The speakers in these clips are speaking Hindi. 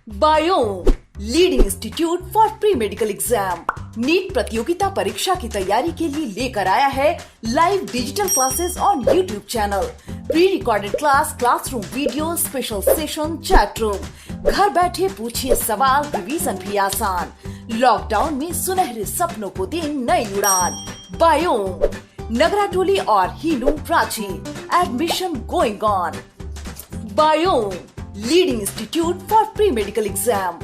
Biome leading institute for pre medical exam NEET प्रतियोगिता परीक्षा की तैयारी के लिए लेकर आया है live digital classes on YouTube channel, pre recorded class, classroom video, special session, chat room. घर बैठे पूछिए सवाल, रिवीजन भी आसान। लॉकडाउन में सुनहरे सपनों को दे नई उड़ान। बायोम नगराटोली और हीलूम Ranchi, admission going on. Biome leading institute for pre medical exam.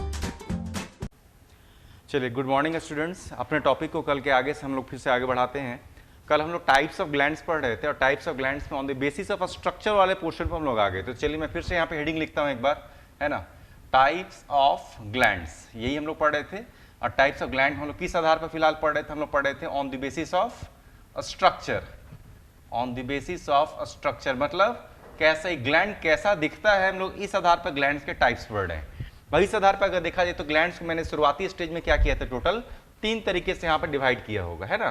चलिए, गुड मॉर्निंग स्टूडेंट्स। अपने टॉपिक को कल के आगे से हम लोग फिर से आगे बढ़ाते हैं। कल हम लोग टाइप्स ऑफ ग्लैंड्स पढ़ रहे थे और टाइप्स ऑफ ग्लैंड्स में on the basis of structure वाले पोर्शन पर हम लोग आ गए। तो चलिए मैं फिर से यहाँ पे हेडिंग लिखता हूँ एक बार, है ना। टाइप्स ऑफ ग्लैंड्स, यही हम लोग पढ़ रहे थे। और टाइप्स ऑफ ग्लैंड हम लोग किस आधार पर फिलहाल पढ़ रहे थे? हम लोग पढ़ रहे थे on the basis of structure. On the basis of structure मतलब कैसा एक ग्लैंड कैसा दिखता है, हम लोग इस आधार पर ग्लैंड्स के टाइप्स पढ़ रहे हैं। वही इस आधार पर अगर देखा जाए तो ग्लैंड्स को मैंने शुरुआती स्टेज में क्या किया था, टोटल 3 तरीके से यहाँ पर डिवाइड किया होगा, है ना।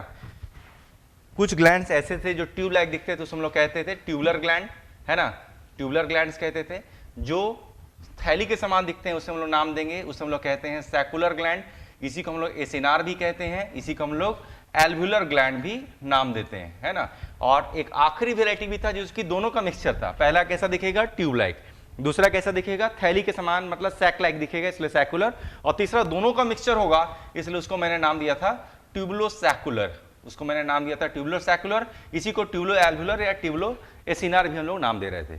कुछ ग्लैंड्स ऐसे थे जो ट्यूब लाइक दिखते थे, तो हम लोग कहते थे ट्यूबुलर ग्लैंड, है ना। ट्यूबुलर ग्लैंड्स कहते थे। जो थैली के समान दिखते हैं उसे हम लोग नाम देंगे, उसे हम लोग कहते हैं सैकुलर ग्लैंड। इसी को हम लोग एसिनार भी कहते हैं, इसी को हम लोग एल्व्यूलर ग्लैंड भी नाम देते हैं, है ना। और एक आखिरी वेराइटी भी था जिसकी दोनों का मिक्सचर था। पहला कैसा दिखेगा? Tube like. दूसरा कैसा दिखेगा? थैली के समान, मतलब सैक लाइक दिखेगा, इसलिए सैकुलर। और तीसरा दोनों का मिक्सचर होगा, इसलिए उसको मैंने नाम दिया था ट्यूबुलो सैकुलर। उसको मैंने नाम दिया था ट्यूबुलो सैकुलर। इसी को ट्यूबुलो एल्व्यूलर या ट्यूबुलो एसिनार भी हम लोग नाम दे रहे थे।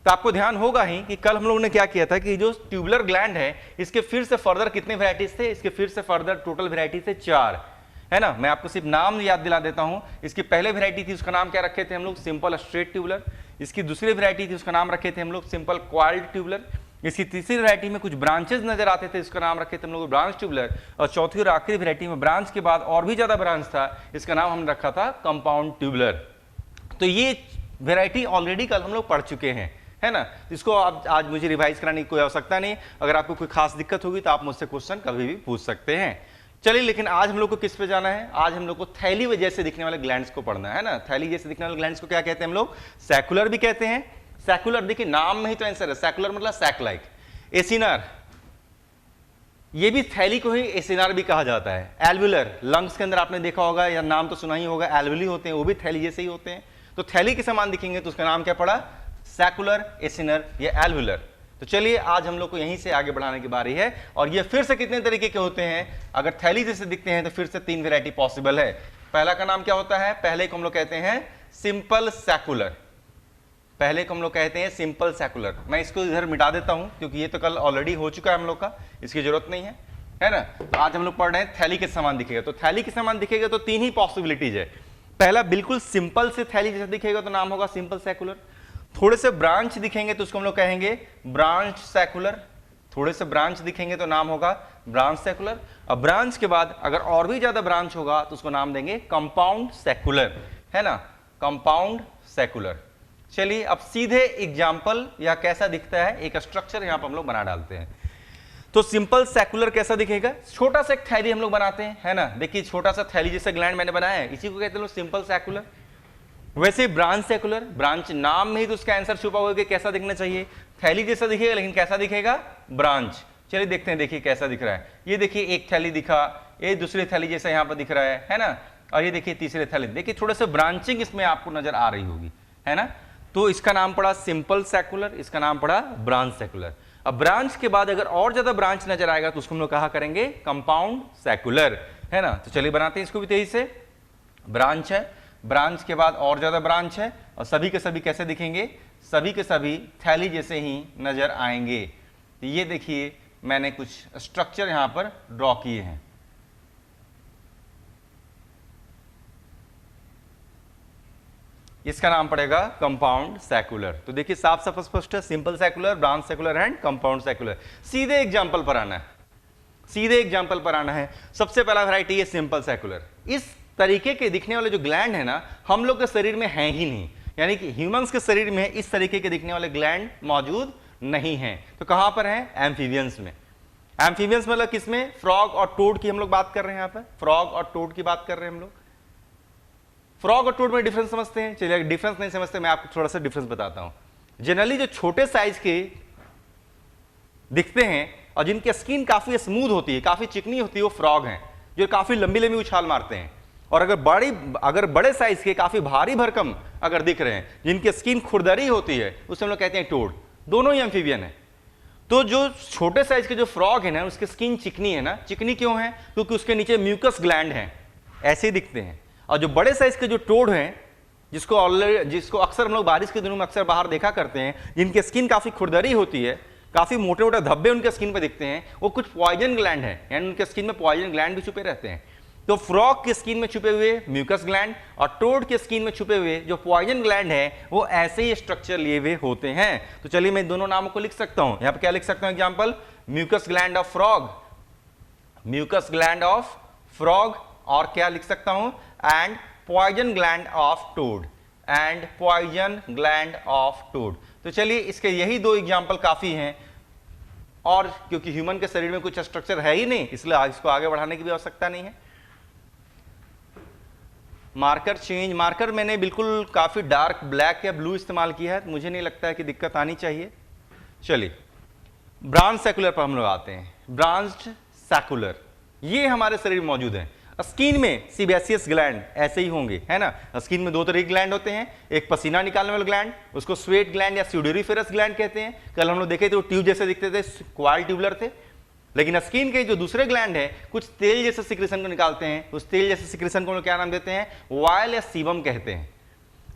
तो आपको ध्यान होगा ही कि कल हम लोगों ने क्या किया था कि जो ट्यूबुलर ग्लैंड है इसके फिर से फर्दर कितने वेराइटीज थे? इसके फिर से फर्दर टोटल वेराइटी थे 4, है ना। मैं आपको सिर्फ नाम याद दिला देता हूं। इसकी पहले वेराइटी थी, उसका नाम क्या रखे थे हम लोग? Simple straight tubular. इसकी दूसरी वेराइटी थी, उसका नाम रखे थे हम लोग सिंपल क्वाइल्ड ट्यूबुलर। इसकी तीसरी वेराइटी में कुछ ब्रांचेस नजर आते थे, इसका नाम रखे थे हम लोग ब्रांच ट्यूबुलर। और चौथी और आखिरी वेराइटी में ब्रांच के बाद और भी ज्यादा ब्रांच था, इसका नाम हमने रखा था कंपाउंड ट्यूबुलर। तो ये वेराइटी ऑलरेडी कल हम लोग पढ़ चुके हैं, है ना। इसको आप आज मुझे रिवाइज कराने की कोई आवश्यकता नहीं। अगर आपको कोई खास दिक्कत होगी तो आप मुझसे क्वेश्चन कभी भी पूछ सकते हैं। चलिए, लेकिन आज हम लोग को किस पे जाना है? आज हम लोग को थैली जैसे दिखने वाले ग्लैंड्स को पढ़ना है ना। थैली जैसे दिखने वाले ग्लैंड्स को क्या कहते हैं हम लोग? सैकुलर भी कहते हैं। सैकुलर देखिए नाम में ही तो आंसर है, सैकुलर मतलब सैक लाइक। एसिनार, ये भी थैली को ही एसिनार भी कहा जाता है। एल्व्यूलर, लंग्स के अंदर आपने देखा होगा या नाम तो सुना ही होगा, एल्व्यूली होते हैं, वो भी थैली जैसे ही होते हैं। तो थैली के समान दिखेंगे तो उसका नाम क्या पड़ा? सैकुलर, एसिनर या एल्व्यूलर। तो चलिए आज हम लोग को यहीं से आगे बढ़ाने की बारी है। और ये फिर से कितने तरीके के होते हैं? अगर थैली जैसे दिखते हैं तो फिर से 3 वेराइटी पॉसिबल है। पहला का नाम क्या होता है? पहले को हम लोग कहते हैं सिंपल सैकुलर। पहले को हम लोग कहते हैं सिंपल सैकुलर। मैं इसको इधर मिटा देता हूं क्योंकि ये तो कल ऑलरेडी हो चुका है हम लोग का, इसकी जरूरत नहीं है ना। तो आज हम लोग पढ़ रहे हैं थैली के समान दिखेगा। तो थैली के समान दिखेगा तो 3 ही पॉसिबिलिटीज है। पहला बिल्कुल सिंपल से थैली जैसा दिखेगा तो नाम होगा सिंपल सैकुलर। थोड़े से ब्रांच दिखेंगे तो उसको हम लोग कहेंगे ब्रांच सैकुलर। थोड़े से ब्रांच दिखेंगे तो नाम होगा ब्रांच सैकुलर। अब ब्रांच के बाद अगर और भी ज्यादा ब्रांच होगा तो उसको नाम देंगे कंपाउंड सैकुलर, है ना, कंपाउंड सैकुलर। चलिए अब सीधे एग्जाम्पल या कैसा दिखता है एक स्ट्रक्चर यहां पर हम लोग बना डालते हैं। तो सिंपल सैकुलर कैसा दिखेगा? छोटा सा एक थैली हम लोग बनाते हैं, है ना। देखिए छोटा सा थैली जैसा ग्लैंड मैंने बनाया है, इसी को कहते हैं लोग सिंपल सैकुलर। वैसे ब्रांच सैकुलर, ब्रांच नाम में ही तो उसका आंसर छुपा हुआ है कि कैसा दिखना चाहिए। थैली जैसा दिखेगा लेकिन कैसा दिखेगा? ब्रांच। चलिए देखते हैं, देखिए कैसा दिख रहा है। ये देखिए एक थैली दिखा, ये दूसरी थैली जैसा यहाँ पर दिख रहा है ना। और ये देखिए तीसरे थैली, देखिए थोड़ा सा ब्रांचिंग इसमें आपको नजर आ रही होगी, है ना। तो इसका नाम पड़ा सिंपल सैकुलर, इसका नाम पड़ा ब्रांच सैकुलर। अब ब्रांच के बाद अगर और ज्यादा ब्रांच नजर आएगा तो उसको हम लोग कहा करेंगे कंपाउंड सैकुलर, है ना। तो चलिए बनाते हैं इसको भी तेजी से। ब्रांच है, ब्रांच के बाद और ज्यादा ब्रांच है और सभी के सभी कैसे दिखेंगे? सभी के सभी थैली जैसे ही नजर आएंगे। तो ये देखिए मैंने कुछ स्ट्रक्चर यहां पर ड्रॉ किए हैं। इसका नाम पड़ेगा कंपाउंड सैकुलर। तो देखिए साफ साफ स्पष्ट है, simple secular, branch secular and compound secular. सीधे एग्जांपल पर आना है, सीधे एग्जांपल पर आना है। सबसे पहला वैरायटी है सिंपल सैकुलर। इस तरीके के दिखने वाले जो ग्लैंड है ना हम लोग के शरीर में है ही नहीं, यानी कि ह्यूमंस के शरीर में इस तरीके के दिखने वाले ग्लैंड मौजूद नहीं है। तो कहां पर है? एम्फीबियंस में। एम्फीबियंस मतलब किसमें? फ्रॉग और टोड की हम लोग बात कर रहे हैं। यहां पर फ्रॉग और टोड की बात कर रहे हैं हम लोग। फ्रॉग और टोड में डिफरेंस समझते हैं। चलिए डिफरेंस नहीं समझते, मैं आपको थोड़ा सा डिफरेंस बताता हूं। जनरली जो छोटे साइज के दिखते हैं और जिनकी स्किन काफी स्मूथ होती है, काफी चिकनी होती है, वो फ्रॉग हैं, जो काफी लंबी लंबी उछाल मारते हैं। और अगर बड़े साइज के काफी भारी भरकम अगर दिख रहे हैं, जिनकी स्किन खुरदरी होती है, उसे हम लोग कहते हैं टोड। दोनों ही एम्फीबियन है। तो जो छोटे साइज के जो फ्रॉग है ना, उसकी स्किन चिकनी है ना। चिकनी क्यों है? क्योंकि उसके नीचे म्यूकस ग्लैंड है, ऐसे ही दिखते हैं। और जो बड़े साइज के जो टोड हैं, जिसको अक्सर हम लोग बारिश के दिनों में अक्सर बाहर देखा करते हैं, जिनकी स्किन काफी खुरदरी होती है, काफी मोटे मोटे धब्बे उनके स्किन पे दिखते हैं, वो कुछ पॉइजन ग्लैंड है, यानी उनके स्किन में पॉइजन ग्लैंड भी छुपे रहते हैं। तो फ्रॉग की स्किन में छुपे हुए म्यूकस ग्लैंड और टोड के स्किन में छुपे हुए जो पॉइजन ग्लैंड है, वो ऐसे ही स्ट्रक्चर लिए हुए होते हैं। तो चलिए मैं दोनों नामों को लिख सकता हूं। यहां पर क्या लिख सकता हूं? Example, mucous gland of frog, mucous gland of frog, और क्या लिख सकता हूं? And poison gland of toad, and poison gland of toad. तो चलिए इसके यही दो एग्जांपल काफी हैं, और क्योंकि ह्यूमन के शरीर में कुछ स्ट्रक्चर है ही नहीं, इसलिए इसको आगे बढ़ाने की भी आवश्यकता नहीं है। मार्कर चेंज, मार्कर मैंने बिल्कुल काफी डार्क ब्लैक या ब्लू इस्तेमाल किया है, मुझे नहीं लगता है कि दिक्कत आनी चाहिए। चलिए ब्रांच सैकुलर पर हम लोग आते हैं। ब्रांच्ड सैकुलर, ये हमारे शरीर में मौजूद है। स्किन में सीबेसियस ग्लैंड ऐसे ही होंगे, है ना। स्किन में दो तरह के ग्लैंड होते हैं, एक पसीना निकालने वाला ग्लैंड, उसको स्वेट ग्लैंड या स्यूडोरिफेरस ग्लैंड कहते हैं। कल हम लोग देखे थे, वो ट्यूब जैसे दिखते थे, क्वाल ट्यूबुलर थे। लेकिन स्किन के जो दूसरे ग्लैंड है, कुछ तेल जैसे सिक्रेशन को निकालते हैं, उस तेल जैसे सिक्रेशन को हम लोग क्या नाम देते हैं? वाइल या सीबम कहते हैं।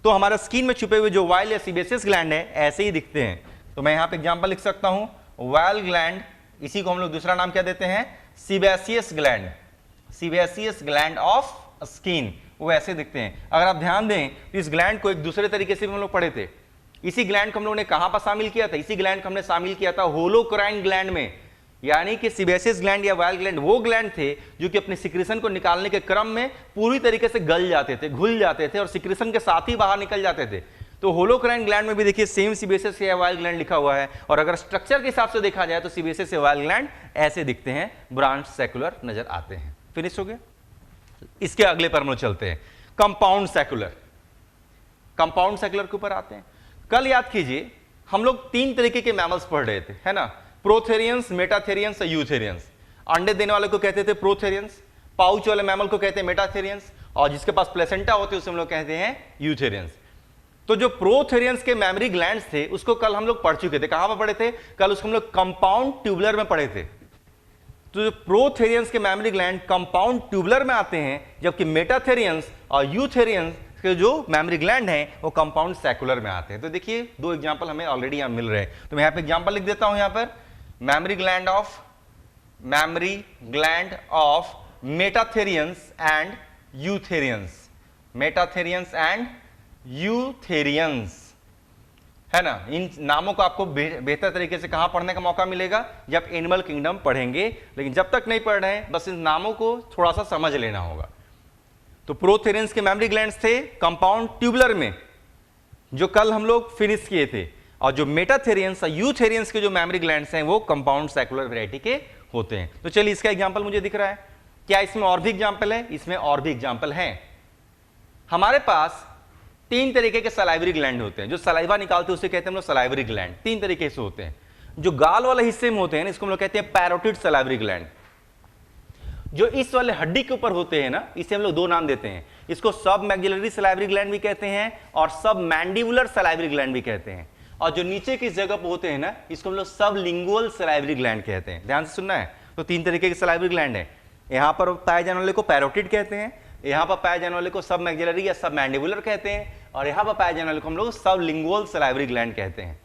तो हमारा स्किन में छुपे हुए जो वाइल या सीबेसियस ग्लैंड है, ऐसे ही दिखते हैं। तो मैं यहाँ पे एग्जाम्पल लिख सकता हूँ, वाइल ग्लैंड, इसी को हम लोग दूसरा नाम क्या देते हैं? Sebaceous gland, sebaceous gland of skin, वो ऐसे दिखते हैं। अगर आप ध्यान दें तो इस ग्लैंड को एक दूसरे तरीके से भी हम लोग पढ़े थे। इसी ग्लैंड को हम लोगों ने कहां पर शामिल किया था? इसी ग्लैंड को हमने शामिल किया था होलोक्राइन ग्लैंड में। यानी कि सीबेसियस ग्लैंड या वाइल ग्लैंड वो ग्लैंड थे जो कि अपने सिक्रेशन को निकालने के क्रम में पूरी तरीके से गल जाते थे, घुल जाते थे और सिक्रेशन के साथ ही बाहर निकल जाते थे। तो होलोक्राइन ग्लैंड में भी देखिए सेम सीबेसियस या वाइल ग्लैंड लिखा हुआ है, और अगर स्ट्रक्चर के हिसाब से देखा जाए तो सीबेसियस या वाइल ग्लैंड ऐसे दिखते हैं, ब्रांच सैकुलर नजर आते हैं। फिनिश हो गया। इसके अगले पर हम लोग चलते हैं, कंपाउंड सैकुलर। कंपाउंड सैकुलर के ऊपर आते हैं। कल याद कीजिए हम लोग तीन तरीके के मैमल्स पढ़ रहे थे, है ना। प्रोथेरियंस, मेटाथेरियंस और यूथेरियंस। अंडे देने वाले को कहते थे प्रोथेरियंस, पाउच वाले मैमल को कहते हैं मेटाथेरियंस, और जिसके पास प्लेसेंटा होती है उसे हम लोग कहते हैं यूथेरियंस। तो जो प्रोथेरियंस के मैमरी ग्लैंड्स थे उसको कल हम लोग पढ़ चुके थे। कहां पर पढ़े थे? कल उसको हम लोग कंपाउंड ट्यूबुलर में पढ़े थे। तो जो प्रोथेरियंस के मैमरी ग्लैंड कंपाउंड ट्यूबुलर में आते हैं, जबकि मेटाथेरियंस और यूथेरियंस के जो मैमरी ग्लैंड हैं वो कंपाउंड सैकुलर में आते हैं। तो देखिए दो एग्जांपल हमें ऑलरेडी यहां मिल रहे हैं। तो मैं यहां पे एग्जांपल लिख देता हूं, यहां पर mammary gland of metatherians and eutherians, metatherians and eutherians, है ना। इन नामों को आपको बेहतर तरीके से कहां पढ़ने का मौका मिलेगा? जब एनिमल किंगडम पढ़ेंगे। लेकिन जब तक नहीं पढ़ रहे हैं, बस इन नामों को थोड़ा सा समझ लेना होगा। तो प्रोथेरियंस के मैमरी ग्लैंड्स थे कंपाउंड ट्यूबुलर में, जो कल हम लोग फिनिश किए थे, और जो मेटाथेरियंस और यूथेरियंस के जो मैमरी ग्लैंड्स हैं वो कंपाउंड सैकुलर वैरायटी के होते हैं। तो चलिए इसका एग्जांपल मुझे दिख रहा है। क्या इसमें और भी एग्जांपल है? इसमें और भी एग्जांपल हैं। हमारे पास तीन तरीके के सलाइवरी ग्लैंड होते हैं। जो सलाइवा निकालते हैं उसे कहते हैं हम लोग सलाइवरी ग्लैंड। तीन तरीके से होते हैं। जो गाल वाले हिस्से में होते हैं इसको हम लोग कहते हैं पैरोटिड सलाइवरी ग्लैंड। जो इस वाले हड्डी के ऊपर होते हैं ना, इसे हम लोग दो नाम देते हैं। इसको सब मैग्जिलरी सलाइवरी ग्लैंड भी कहते हैं और सब मैंडिबुलर सलाइवरी ग्लैंड भी कहते हैं। और जो नीचे की जगह पर होते हैं ना, इसको हम लोग सब लिंगुअल सलाइवरी ग्लैंड कहते हैं। ध्यान से सुनना है। तो तीन तरीके के सलाइवरी ग्लैंड है। यहां पर पाए जाने वाले को पैरोटिड कहते हैं, यहां पर पाए जाने वाले को सब मैग्जिलरी या सब मैंडिबुलर कहते हैं, और यहां पर पाए जाने वाले को हम लोग सब लिंगुअल सलाइवरी ग्लैंड कहते हैं।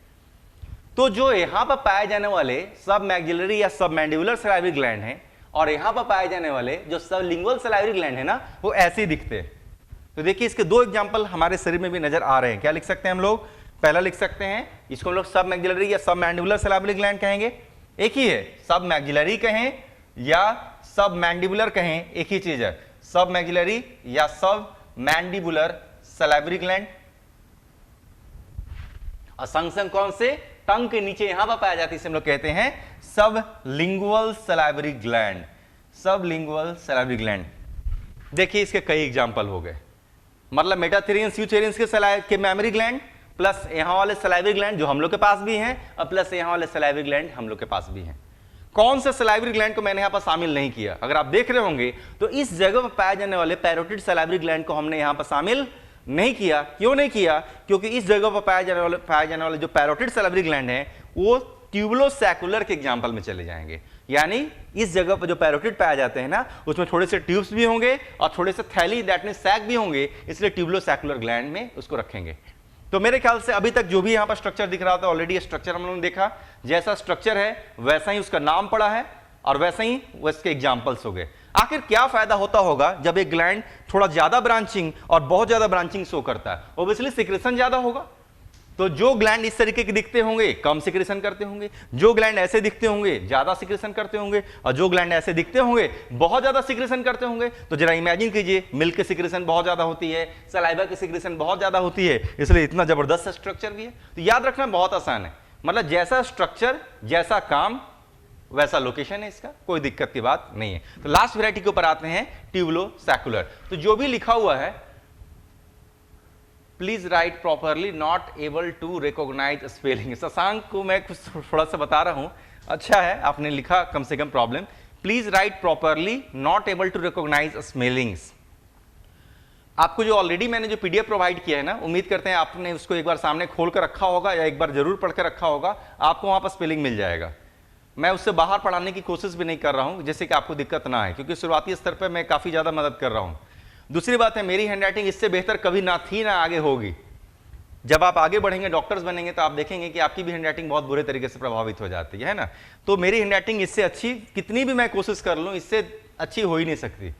तो जो यहां पर पाए जाने वाले सब मैग्जिलरी या सब मैंडिबुलर सलाइवरी ग्लैंड हैं, और यहां पर पाए जाने वाले जो सब लिंगुअल सलाइवरी ग्लैंड है ना, वो ऐसे ही दिखते हैं। तो देखिए इसके दो एग्जांपल हमारे शरीर में भी नजर आ रहे हैं। क्या लिख सकते हैं हम लोग? पहला लिख सकते हैं, इसको हम लोग सब मैग्जिलरी या सब मैंडिबुलर सलाइवरी ग्लैंड कहेंगे। एक ही है, सब मैग्जिलरी कहें या सब मैंडिबुलर कहें, एक ही चीज है, सब मैग्जिलरी या सब मैंडिबुलर सलाइवरी ग्लैंड। और संग संग कौन से? टंग के नीचे यहां पर पाया जाती है, इसे हम लोग कहते हैं सब लिंगुअल सलाइवरी ग्लैंड, सब लिंगुअल सलाइवरी ग्लैंड। देखिए इसके कई एग्जांपल हो गए। मतलब मेटाथेरियंस यूथेरियंस के मैमरी ग्लैंड प्लस यहां वाले सलाइवरी ग्लैंड जो हम लोग के पास भी हैं, और प्लस यहां वाले सलाइवरी ग्लैंड हम लोग के पास भी हैं। कौन से सलाइवरी ग्लैंड को मैंने यहां पर शामिल नहीं किया? अगर आप देख रहे होंगे तो इस जगह पर पाए जाने वाले पैरोटिड सलाइवरी ग्लैंड को हमने यहां पर शामिल नहीं किया। क्यों नहीं किया? क्योंकि इस जगह पर पाए जाने वाले जो पैरोटिड सलाइवरी ग्लैंड हैं वो ट्यूबुलोसैकुलर के एग्जाम्पल में चले जाएंगे। यानी इस जगह पर जो पैरोटिड पाए जाते हैं ना, उसमें थोड़े से ट्यूब्स भी होंगे और थोड़े से थैली दैट मीन सैक भी होंगे, इसलिए ट्यूबुलोसैकुलर ग्लैंड में उसको रखेंगे। तो मेरे ख्याल से अभी तक जो भी यहां पर स्ट्रक्चर दिख रहा था ऑलरेडी स्ट्रक्चर हम लोगों ने देखा, जैसा स्ट्रक्चर है वैसा ही उसका नाम पड़ा है और वैसे ही उसके एग्जाम्पल्स हो गए। आखिर क्या फायदा होता होगा जब एक ग्लैंड थोड़ा ज्यादा ब्रांचिंग और बहुत ज्यादा ब्रांचिंग शो करता है? ऑब्वियसली सिक्रेशन ज्यादा होगा। तो जो ग्लैंड इस तरीके के दिखते होंगे कम सिक्रेशन करते होंगे, जो ग्लैंड ऐसे दिखते होंगे ज्यादा सिक्रेशन करते होंगे, और जो ग्लैंड ऐसे दिखते होंगे बहुत ज्यादा सिक्रेशन करते होंगे। तो जरा इमेजिन कीजिए, मिल्क की सिक्रेशन बहुत ज्यादा होती है, सलाइवा की सिक्रेशन बहुत ज्यादा होती है, इसलिए इतना जबरदस्त स्ट्रक्चर भी है। तो याद रखना बहुत आसान है, मतलब जैसा स्ट्रक्चर जैसा काम वैसा लोकेशन है, इसका कोई दिक्कत की बात नहीं है। तो लास्ट वैरायटी के ऊपर आते हैं, ट्यूबुलोसैकुलर। तो जो भी लिखा हुआ है please write properly, not able to recognise spelling. Shashank को मैं कुछ थोड़ा सा बता रहा हूं, अच्छा है आपने लिखा कम से कम problem. Please write properly, not able to recognise spellings. आपको जो ऑलरेडी मैंने जो पीडीएफ प्रोवाइड किया है ना, उम्मीद करते हैं आपने उसको एक बार सामने खोल कर रखा होगा या एक बार जरूर पढ़ कर रखा होगा, आपको वहां पर स्पेलिंग मिल जाएगा। मैं उससे बाहर पढ़ाने की कोशिश भी नहीं कर रहा हूं जैसे कि आपको दिक्कत ना आए, क्योंकि शुरुआती स्तर पर मैं काफी ज्यादा मदद कर रहा हूं। दूसरी बात है, मेरी हैंडराइटिंग इससे बेहतर कभी ना थी ना आगे होगी। जब आप आगे बढ़ेंगे, डॉक्टर्स बनेंगे, तो आप देखेंगे कि आपकी भी हैंडराइटिंग बहुत बुरे तरीके से प्रभावित हो जाती है ना। तो मेरी हैंडराइटिंग इससे अच्छी कितनी भी मैं कोशिश कर लूं, इससे अच्छी हो ही नहीं सकती।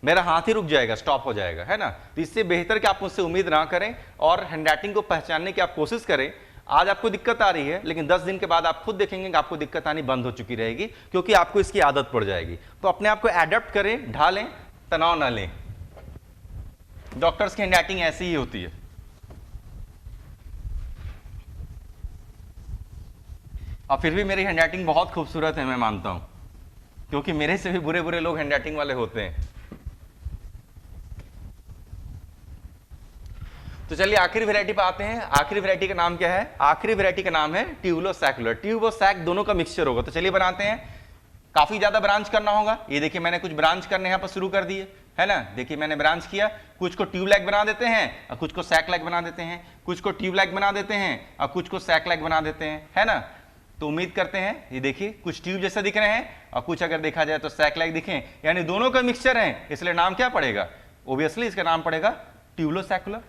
मेरा हाथ ही रुक जाएगा, स्टॉप हो जाएगा, है ना। तो इससे बेहतर कि आप मुझसे उम्मीद ना करें और हैंडराइटिंग को पहचानने की आप कोशिश करें। आज आपको दिक्कत आ रही है, लेकिन 10 दिन के बाद आप खुद देखेंगे कि आपको दिक्कत आनी बंद हो चुकी रहेगी, क्योंकि आपको इसकी आदत पड़ जाएगी। तो अपने आप को एडेप्ट करें, ढालें, तनाव ना लें। डॉक्टर्स की हैंडराइटिंग ऐसी ही होती है। और फिर भी मेरी हैंडराइटिंग बहुत खूबसूरत है, मैं मानता हूं, क्योंकि मेरे से भी बुरे बुरे लोग हैंडराइटिंग वाले होते हैं। तो चलिए आखिरी वैरायटी पे आते हैं। आखिरी वैरायटी का नाम क्या है? आखिरी वैरायटी का नाम है ट्यूबुलोसैकुलर। ट्यूब और सैक दोनों का मिक्सचर होगा। तो चलिए बनाते हैं। काफी ज्यादा ब्रांच करना होगा। ये देखिए मैंने कुछ ब्रांच करने यहाँ पर शुरू कर दिए, है ना। देखिए मैंने ब्रांच किया, कुछ को ट्यूब लाइक बना देते हैं और कुछ को सैक लाइक बना देते हैं, कुछ को ट्यूब लाइक बना देते हैं और कुछ को सैक लाइक बना देते हैं, है ना। तो उम्मीद करते हैं ये देखिए कुछ ट्यूब जैसा दिख रहे हैं और कुछ अगर देखा जाए तो सैक लाइक दिखें, यानी दोनों का मिक्सचर है, इसलिए नाम क्या पड़ेगा? ओब्वियसली इसका नाम पड़ेगा ट्यूबुलोसैकुलर।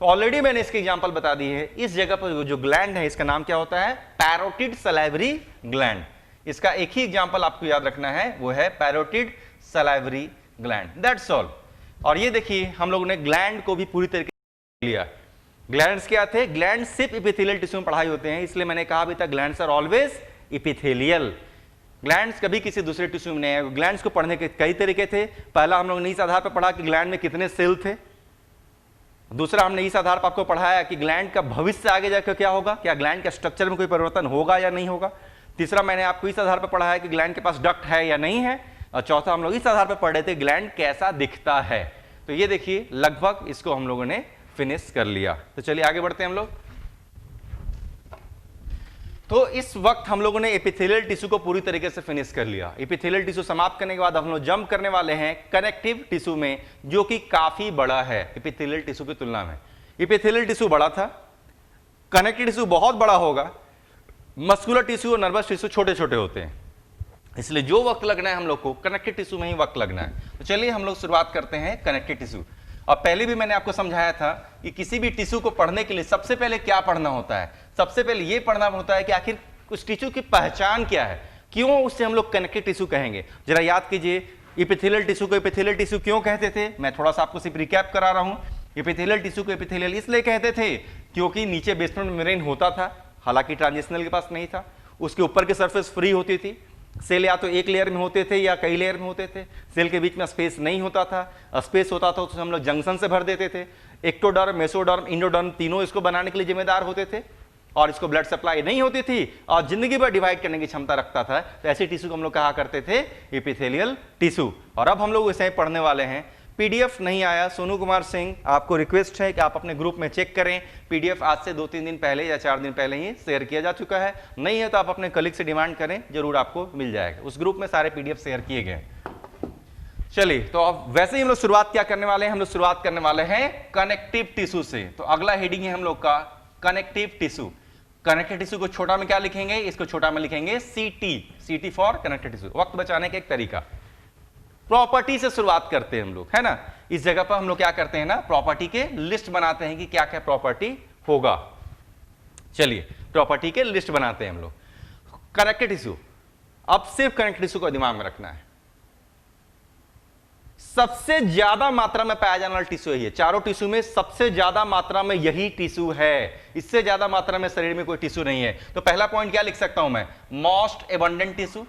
तो ऑलरेडी मैंने इसकी एग्जांपल बता दी है। इस जगह पर जो ग्लैंड है इसका नाम क्या होता है? Parotid salivary gland. इसका एक ही एग्जांपल आपको याद रखना है, वो है parotid salivary gland, that's all. और ये देखिए हम लोगों ने ग्लैंड को भी पूरी तरीके से लिया। ग्लैंड्स क्या थे? ग्लैंड सिर्फ एपिथेलियल टिश्यू में पढ़ाई होते हैं, इसलिए मैंने कहा अभी तक glands are always epithelial. Glands कभी किसी दूसरे टिश्यू में नहीं है। ग्लैंड्स को पढ़ने के कई तरीके थे। पहला हम लोग ने इस आधार पर पढ़ा कि ग्लैंड में कितने सेल थे। दूसरा हमने इस आधार पर आपको पढ़ाया कि ग्लैंड का भविष्य आगे जाकर क्या होगा, क्या ग्लैंड के स्ट्रक्चर में कोई परिवर्तन होगा या नहीं होगा। तीसरा मैंने आपको इस आधार पर पढ़ाया कि ग्लैंड के पास डक्ट है या नहीं है। और चौथा हम लोग इस आधार पर पढ़ रहे थे ग्लैंड कैसा दिखता है। तो ये देखिए लगभग इसको हम लोगों ने फिनिश कर लिया। तो चलिए आगे बढ़ते हैं हम लोग। तो इस वक्त हम लोगों ने एपिथेलियल टिश्यू को पूरी तरीके से फिनिश कर लिया। एपिथेलियल टिश्यू समाप्त करने के बाद हम लोग जंप करने वाले हैं कनेक्टिव टिश्यू में, जो कि काफी बड़ा है एपिथेलियल टिश्यू की तुलना में। एपिथेलियल टिश्यू बड़ा था, कनेक्टिव टिश्यू बहुत बड़ा होगा, मस्कुलर टिश्यू और नर्वस टिश्यू छोटे छोटे होते हैं, इसलिए जो वक्त लगना है हम लोग को कनेक्टिव टिश्यू में ही वक्त लगना है। तो चलिए हम लोग शुरुआत करते हैं कनेक्टिव टिश्यू। और पहले भी मैंने आपको समझाया था कि किसी भी टिश्यू को पढ़ने के लिए सबसे पहले क्या पढ़ना होता है? सबसे पहले यह पढ़ना होता है कि आखिर उस टिश्यू की पहचान क्या है, क्यों उससे हम लोग कनेक्टिव टिश्यू कहेंगे। जरा याद कीजिए, एपिथेलियल टिश्यू को एपिथेलियल टिश्यू क्यों कहते थे? मैं थोड़ा सा आपको सिर्फ रिकैप करा रहा हूं। एपिथेलियल टिश्यू को एपिथेलियल इसलिए कहते थे क्योंकि नीचे बेसमेंट मेम्ब्रेन होता था, हालांकि ट्रांजिशनल के पास नहीं था। उसके ऊपर की सरफेस फ्री होती थी। सेल या तो एक लेयर में होते थे या कई लेयर में होते थे। सेल के बीच में स्पेस नहीं होता था। स्पेस होता था तो हम लोग जंक्शन से भर देते थे। एक्टोडर्म, मेसोडर्म, इंडोडर्म तीनों इसको बनाने के लिए जिम्मेदार होते थे और इसको ब्लड सप्लाई नहीं होती थी और जिंदगी भर डिवाइड करने की क्षमता रखता था। तो ऐसे टिश्यू को हम लोग कहा करते थे एपिथेलियल टिश्यू। और अब हम लोग इसे पढ़ने वाले हैं पीडीएफ नहीं आया, सोनू कुमार सिंह, आपको रिक्वेस्ट है कि आप अपने ग्रुप में चेक करें। पीडीएफ आज से 2-3 दिन पहले या 4 दिन पहले ही शेयर किया जा चुका है। नहीं है तो आप अपने कलीग से डिमांड करें, जरूर आपको मिल जाएगा। उस ग्रुप में सारे पीडीएफ शेयर किए गए। चलिए, तो अब वैसे ही हम लोग शुरुआत क्या करने वाले हैं, हम लोग शुरुआत करने वाले हैं कनेक्टिव टिश्यू से। तो अगला हेडिंग है हम लोग का कनेक्टिव टिश्यू। कनेक्टिव टिश्यू को छोटा में क्या लिखेंगे, इसको छोटा में लिखेंगे सीटी, सीटी फॉर कनेक्टिव टिश्यू। वक्त बचाने का एक तरीका। प्रॉपर्टी से शुरुआत करते हैं हम लोग, है ना। इस जगह पर हम लोग क्या करते हैं ना, प्रॉपर्टी के लिस्ट बनाते हैं कि क्या क्या प्रॉपर्टी होगा। चलिए, प्रॉपर्टी के लिस्ट बनाते हैं हम लोग। कनेक्टिव टिश्यू, अब सिर्फ कनेक्टिव टिश्यू को दिमाग में रखना है। सबसे ज्यादा मात्रा में पाया जाने वाला टिश्यू यही है। चारों टिश्यू में सबसे ज्यादा मात्रा में यही टिश्यू है। इससे ज्यादा मात्रा में शरीर में कोई टिश्यू नहीं है। तो पहला पॉइंट क्या लिख सकता हूं मैं, most abundant tissue,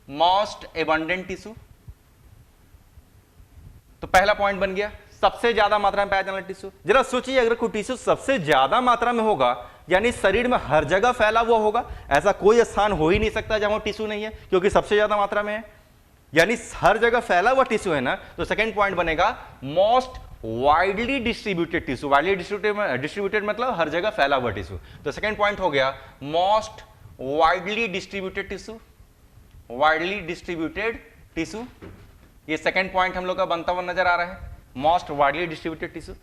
most abundant tissue. तो पहला पॉइंट बन गया, सबसे ज्यादा मात्रा में पाया जाने वाला टिश्यू। जरा सोचिए, अगर कोई टिश्यू सबसे ज्यादा मात्रा में होगा, यानी शरीर में हर जगह फैला हुआ होगा। ऐसा कोई स्थान हो ही नहीं सकता जहां टिश्यू नहीं है, क्योंकि सबसे ज्यादा मात्रा में है, यानी हर जगह फैला हुआ टिश्यू है ना। तो सेकंड पॉइंट बनेगा most widely distributed tissue. Widely distributed मतलब हर जगह फैला हुआ टिश्यू। तो सेकंड पॉइंट हो गया most widely distributed tissue, widely distributed tissue. ये सेकंड पॉइंट हम लोग का बनता हुआ नजर आ रहा है, मोस्ट वाइडली डिस्ट्रीब्यूटेड टिश्यू।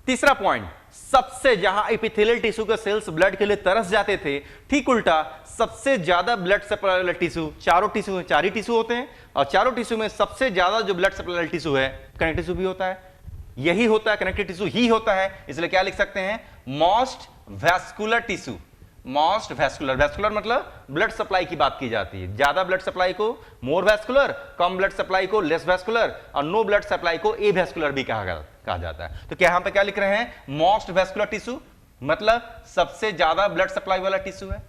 तीसरा पॉइंट, सबसे जहां एपिथेलियल टिश्यू के सेल्स ब्लड के लिए तरस जाते थे, ठीक उल्टा सबसे ज्यादा ब्लड सप्लाई वाला टिश्यू, चारों टिश्यू, चार ही टिश्यू होते हैं, और चारों टिश्यू में सबसे ज्यादा जो ब्लड सप्लाई वाला टिश्यू है, कनेक्टिव टिश्यू भी होता है। यही होता है, कनेक्टिव टिश्यू ही होता है। इसलिए क्या लिख सकते हैं, most vascular tissue, most vascular. Vascular मतलब ब्लड सप्लाई की बात की जाती है। ज्यादा ब्लड सप्लाई को मोर वैस्कुलर, कम ब्लड सप्लाई को लेस वैस्कुलर, और नो ब्लड सप्लाई को ए वैस्कुलर भी कहा जाता है। तो क्या यहां पे क्या लिख रहे हैं, मोस्ट वैस्कुलर टिश्यू मतलब सबसे ज्यादा ब्लड सप्लाई वाला टिश्यू है।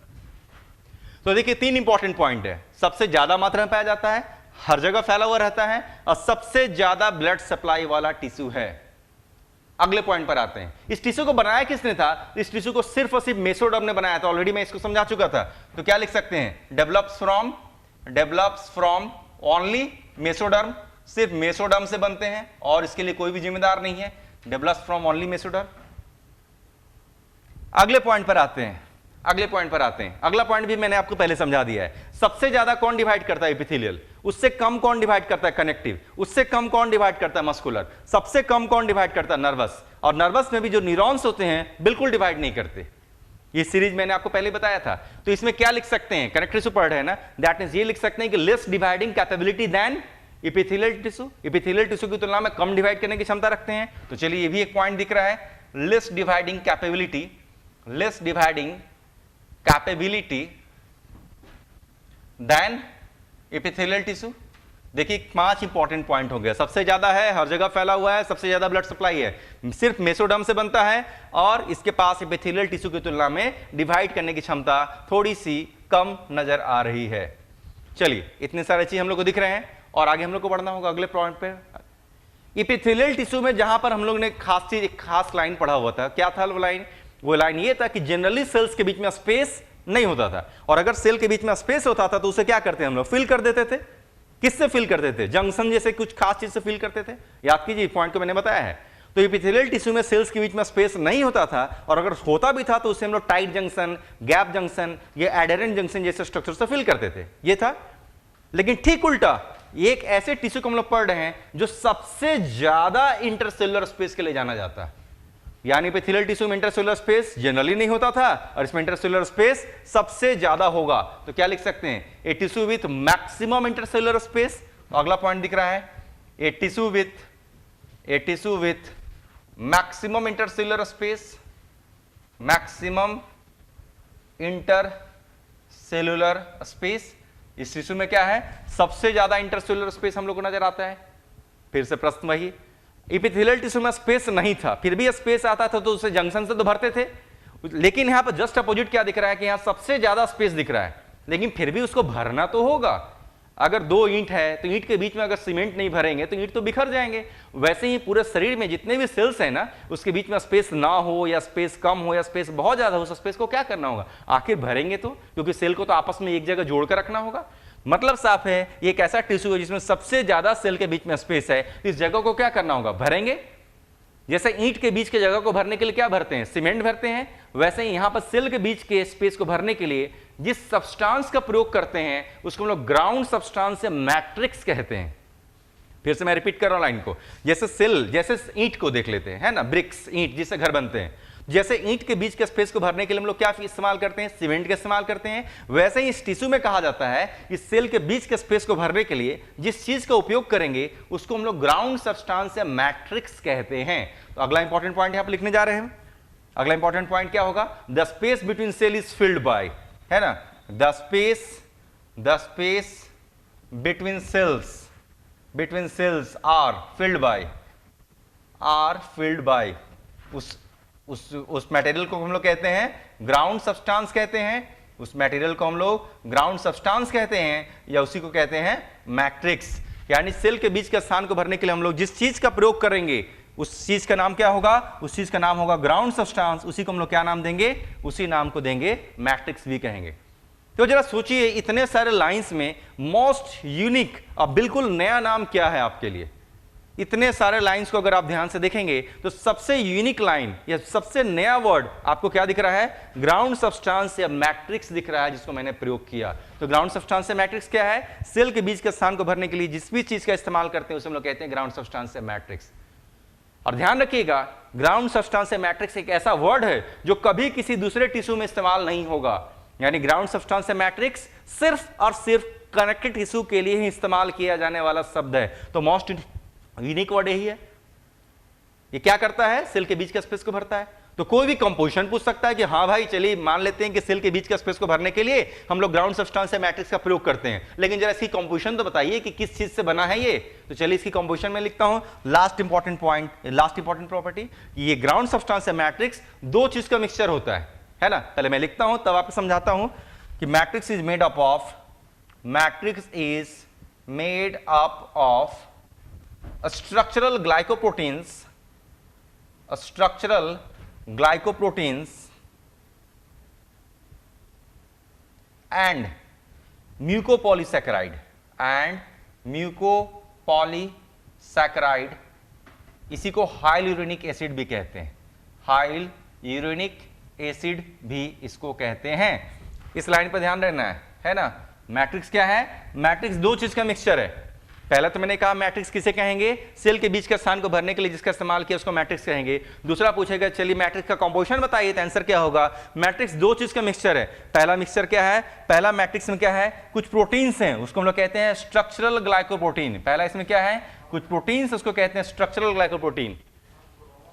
तो देखिए, 3 इंपॉर्टेंट पॉइंट है। सबसे ज्यादा मात्रा में पाया जाता है, हर जगह फैला हुआ रहता है, और सबसे ज्यादा ब्लड सप्लाई वाला टिश्यू है। अगले पॉइंट पर आते हैं। इस टिश्यू को बनाया किसने था, इस टिश्यू को सिर्फ और सिर्फ मेसोडर्म ने बनाया था। ऑलरेडी मैं इसको समझा चुका था। तो क्या लिख सकते हैं, डेवलप्स फ्रॉम ओनली मेसोडर्म। सिर्फ मेसोडर्म से बनते हैं और इसके लिए कोई भी जिम्मेदार नहीं है। Develops from only mesoderm. अगले पॉइंट पर आते हैं, अगला पॉइंट भी मैंने आपको पहले समझा दिया है। सबसे ज्यादा कौन डिवाइड करता है, एपिथेलियल। उससे कम कौन डिवाइड करता है, कनेक्टिव। उससे कम कौन डिवाइड करता है, मस्कुलर। सबसे कम कौन डिवाइड करता है, नर्वस। और नर्वस में भी जो न्यूरॉन्स होते हैं बिल्कुल डिवाइड नहीं करते। ये सीरीज मैंने आपको पहले बताया था। तो इसमें क्या लिख सकते हैं, कनेक्टिव टिश्यू पढ़ रहे हैं ना, दैट मींस ये लिख सकते हैं कि less dividing capability than epithelial tissue. Epithelial tissue की तुलना में कम डिवाइड करने की क्षमता रखते हैं। तो चलिए, ये भी एक पॉइंट दिख रहा है, less dividing capability, less dividing capability than epithelial tissue. देखिए, 5 इंपॉर्टेंट पॉइंट हो गया। सबसे ज्यादा है, हर जगह फैला हुआ है, सबसे ज्यादा ब्लड सप्लाई है, सिर्फ मेसोडर्म से बनता है, और इसके पास एपिथेलियल टिश्यू की तुलना में डिवाइड करने की क्षमता थोड़ी सी कम नजर आ रही है। चलिए, इतने सारे चीज हम लोग को दिख रहे हैं, और आगे हम लोग को बढ़ना होगा अगले पॉइंट पे। एपिथेलियल टिश्यू में जहां पर हम लोग ने खास चीज, एक खास लाइन पढ़ा हुआ था। क्या था वो लाइन? वो लाइन ये था कि जनरली सेल्स के बीच में स्पेस नहीं होता था, और अगर सेल के बीच में स्पेस होता था तो उसे क्या करते हैं हम लोग, फिल कर देते थे। किससे फिल करते थे? जंक्शन जैसे कुछ खास चीज से फिल करते थे। याद कीजिए, पॉइंट को मैंने बताया है। तो एपिथेलियल टिश्यू में सेल्स के बीच में स्पेस नहीं होता था, और अगर होता भी था तो उसे हम लोग टाइट जंक्शन, गैप जंक्शन या एडेरेंट जंक्शन जैसे स्ट्रक्चर से फिल करते थे। ये था। लेकिन ठीक उल्टा, एक ऐसे टिश्यू को हम लोग पढ़ रहे हैं जो सबसे ज्यादा इंटरसेलुलर स्पेस के लिए जाना जाता है। यानी एपिथेलियल टिश्यू में इंटरसेलुलर स्पेस जनरली नहीं होता था, और इसमें इंटरसेलुलर स्पेस सबसे ज्यादा होगा। तो क्या लिख सकते हैं, a tissue with maximum intercellular space. अगला पॉइंट दिख रहा है, a tissue with maximum intercellular space, maximum intercellular space. इस टिश्यू में क्या है, सबसे ज्यादा इंटरसेलुलर स्पेस हम लोग को नजर आता है। फिर से प्रश्न वही, एपिथेलियल टिश्यू में स्पेस नहीं था, फिर भी स्पेस आता था तो उसे जंक्शन से तो भरते थे। लेकिन यहां पर जस्ट अपोजिट क्या दिख रहा है कि यहां सबसे ज्यादा स्पेस दिख रहा है, लेकिन फिर भी उसको भरना तो होगा। अगर 2 ईंट है तो ईंट के बीच में अगर सीमेंट नहीं भरेंगे तो ईंट तो बिखर जाएंगे। वैसे ही पूरे शरीर में जितने भी सेल्स हैं ना, उसके बीच में स्पेस ना हो या स्पेस कम हो या स्पेस बहुत ज्यादा हो, उस स्पेस को क्या करना होगा, आखिर भरेंगे तो, क्योंकि सेल को तो आपस में एक जगह जोड़कर रखना होगा। मतलब साफ है ये एक ऐसा टिश्यू है जिसमें सबसे ज्यादा सेल के बीच में स्पेस है। इस जगह को क्या करना होगा, भरेंगे। जैसे ईंट के बीच के जगह को भरने के लिए क्या भरते हैं, सीमेंट भरते हैं, वैसे ही यहां पर सेल के बीच के स्पेस को भरने के लिए जिस सब्सटेंस का प्रयोग करते हैं उसको हम लोग ग्राउंड सब्सटेंस या मैट्रिक्स कहते हैं। फिर से मैं रिपीट कर रहा हूं लाइन को। जैसे सेल, जैसे ईंट को देख लेते हैं, है ना, ब्रिक्स, ईंट जिससे घर बनते हैं, जैसे ईंट के बीच के स्पेस को भरने के लिए हम लोग क्या इस्तेमाल करते हैं, सीमेंट का इस्तेमाल करते हैं, वैसे ही इस टिश्यू में कहा जाता है इस सेल के बीच के स्पेस को भरने के लिए जिस चीज का उपयोग करेंगे उसको हम लोग ग्राउंड सब्सटेंस या मैट्रिक्स कहते हैं। तो अगला इंपॉर्टेंट पॉइंट यहां पर लिखने जा रहे हैं। अगला इंपॉर्टेंट पॉइंट क्या होगा, the space between cell is filled by, है ना, the space between cells are filled by उस मटेरियल को हम लोग कहते हैं ग्राउंड सब्सटेंस कहते हैं, उस मटेरियल को हम लोग ग्राउंड सब्सटेंस कहते हैं या उसी को कहते हैं मैट्रिक्स। यानी सेल के बीच के स्थान को भरने के लिए हम लोग जिस चीज का प्रयोग करेंगे उस चीज का नाम क्या होगा, उस चीज का नाम होगा ग्राउंड सब्सटेंस। उसी को हम लोग क्या नाम देंगे, उसी नाम को देंगे मैट्रिक्स भी कहेंगे। तो जरा सोचिए इतने सारे लाइंस में मोस्ट यूनिक और बिल्कुल नया नाम क्या है आपके लिए। इतने सारे लाइंस को अगर आप ध्यान से देखेंगे तो सबसे यूनिक लाइन या सबसे नया वर्ड आपको क्या दिख रहा है, ग्राउंड सब्सटेंस या मैट्रिक्स दिख रहा है, जिसको मैंने प्रयोग किया। तो ग्राउंड सब्सटेंस या मैट्रिक्स क्या है, सेल के बीच के स्थान को भरने के लिए जिस भी चीज का इस्तेमाल करते हैं उसे हम लोग कहते हैं ग्राउंड सब्सटेंस या मैट्रिक्स। और ध्यान रखिएगा ग्राउंड सब्सटेंस या मैट्रिक्स एक ऐसा वर्ड है जो कभी किसी दूसरे टिश्यू में इस्तेमाल नहीं होगा। यानी ग्राउंड सब्सटेंस या मैट्रिक्स सिर्फ और सिर्फ कनेक्टेड टिश्यू के लिए ही इस्तेमाल किया जाने वाला शब्द है। तो मोस्ट यूनिक वर्ड यही है। ये क्या करता है, सेल के बीच का स्पेस को भरता है। तो कोई भी कंपोजिशन पूछ सकता है कि हाँ भाई चलिए मान लेते हैं कि सेल के बीच का स्पेस को भरने के लिए हम लोग ग्राउंड सब्सटेंस या मैट्रिक्स का प्रयोग करते हैं, लेकिन जरा इसकी कंपोजिशन तो बताइए कि किस चीज से बना है ये। तो चलिए इसकी कंपोजिशन में लिखता हूं। Last important point, last important property, ये ग्राउंड सब्सटेंस या मैट्रिक्स दो चीज का मिक्सचर होता है ना। पहले मैं लिखता हूं तब आपको समझाता हूं कि matrix is made up of structural glycoproteins and mucopolysaccharide इसी को हाइलुरोनिक एसिड भी कहते हैं। हाइलुरोनिक एसिड भी इसको कहते हैं। इस लाइन पर ध्यान रहना है ना। मैट्रिक्स क्या है, मैट्रिक्स दो चीज का मिक्सचर है। पहला तो मैंने कहा मैट्रिक्स किसे कहेंगे, सेल के बीच का स्थान को भरने के लिए जिसका इस्तेमाल किया उसको मैट्रिक्स कहेंगे। दूसरा पूछेगा चलिए मैट्रिक्स का कंपोजिशन बताइए, तो आंसर क्या होगा, मैट्रिक्स दो चीज का मिक्सचर है। पहला मिक्सचर क्या है, पहला मैट्रिक्स में क्या है, कुछ प्रोटीन्स हैं उसको हम लोग कहते हैं स्ट्रक्चरल ग्लाइकोप्रोटीन। पहला इसमें क्या है, कुछ प्रोटीन्स उसको कहते हैं स्ट्रक्चरल ग्लाइकोप्रोटीन।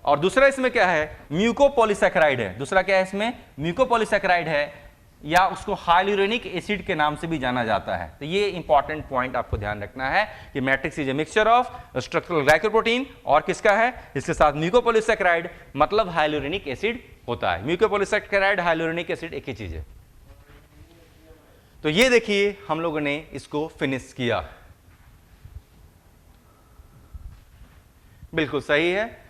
और दूसरा इसमें क्या है, म्यूकोपॉलीसैकेराइड है। दूसरा क्या है इसमें, म्यूकोपॉलीसैकेराइड है या उसको हाइलुरोनिक एसिड के नाम से भी जाना जाता है। तो ये इंपॉर्टेंट पॉइंट आपको ध्यान रखना है कि matrix is a mixture of structural glycoprotein और किसका है, इसके साथ म्यूकोपॉलीसैकेराइड मतलब हाइलुरोनिक एसिड होता है। म्यूकोपॉलीसैकेराइड हाइलुरोनिक एसिड एक ही चीज है। तो ये देखिए हम लोगों ने इसको फिनिश किया, बिल्कुल सही है।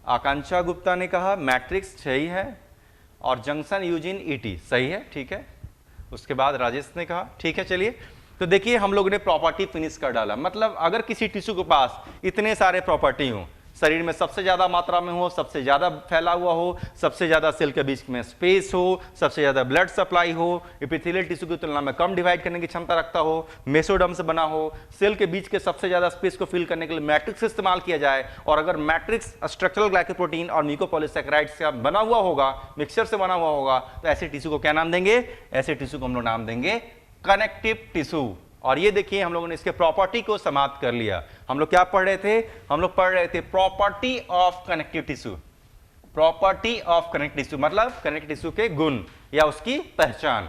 आकांक्षा गुप्ता ने कहा मैट्रिक्स सही है और जंक्शन यूजिन ईटी सही है, ठीक है। उसके बाद राजेश ने कहा ठीक है। चलिए तो देखिए हम लोगों ने प्रॉपर्टी फिनिश कर डाला। मतलब अगर किसी टिश्यू के पास इतने सारे प्रॉपर्टी हो, शरीर में सबसे ज्यादा मात्रा में हो, सबसे ज्यादा फैला हुआ हो, सबसे ज्यादा सेल के बीच में स्पेस हो, सबसे ज्यादा ब्लड सप्लाई हो, एपिथेलियल टिश्यू की तुलना में कम डिवाइड करने की क्षमता रखता हो, मेसोडर्म से बना हो, सेल के बीच के सबसे ज्यादा स्पेस को फिल करने के लिए मैट्रिक्स इस्तेमाल किया जाए, और अगर मैट्रिक्स स्ट्रक्चरल ग्लाइकोप्रोटीन और म्यूकोपॉलीसैकेराइड्स से बना हुआ होगा, मिक्सचर से बना हुआ होगा, तो ऐसे टिश्यू को क्या नाम देंगे, ऐसे टिश्यू को हम लोग नाम देंगे कनेक्टिव टिश्यू। और ये देखिए हम लोगों ने इसके प्रॉपर्टी को समाप्त कर लिया। हम लोग क्या पढ़ रहे थे, हम लोग पढ़ रहे थे property of connective tissue. Property of connective tissue मतलब कनेक्टिव टिश्यू के गुण या उसकी पहचान।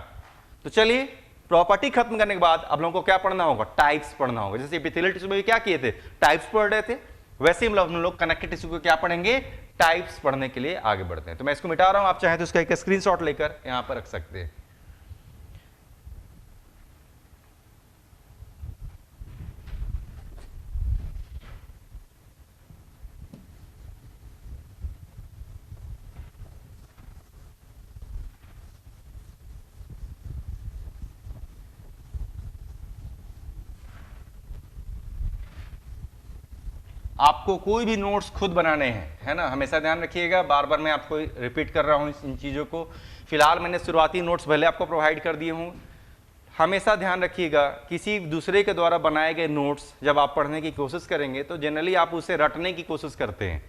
तो चलिए प्रॉपर्टी खत्म करने के बाद अब लोगों को क्या पढ़ना होगा, टाइप्स पढ़ना होगा। जैसे एपिथेलियल टिश्यू में क्या किए थे, टाइप्स पढ़ रहे थे, वैसे ही हम लोग कनेक्टिव टिश्यू को क्या पढ़ेंगे, टाइप्स पढ़ने के लिए आगे बढ़ते हैं। तो मैं इसको मिटा रहा हूं, आप चाहें तो इसका एक स्क्रीनशॉट लेकर यहां पर रख सकते हैं। आपको कोई भी नोट्स खुद बनाने हैं, है ना, हमेशा ध्यान रखिएगा, बार बार मैं आपको रिपीट कर रहा हूँ इन चीज़ों को। फिलहाल मैंने शुरुआती नोट्स पहले आपको प्रोवाइड कर दिए हूँ। हमेशा ध्यान रखिएगा, किसी दूसरे के द्वारा बनाए गए नोट्स जब आप पढ़ने की कोशिश करेंगे तो जनरली आप उसे रटने की कोशिश करते हैं,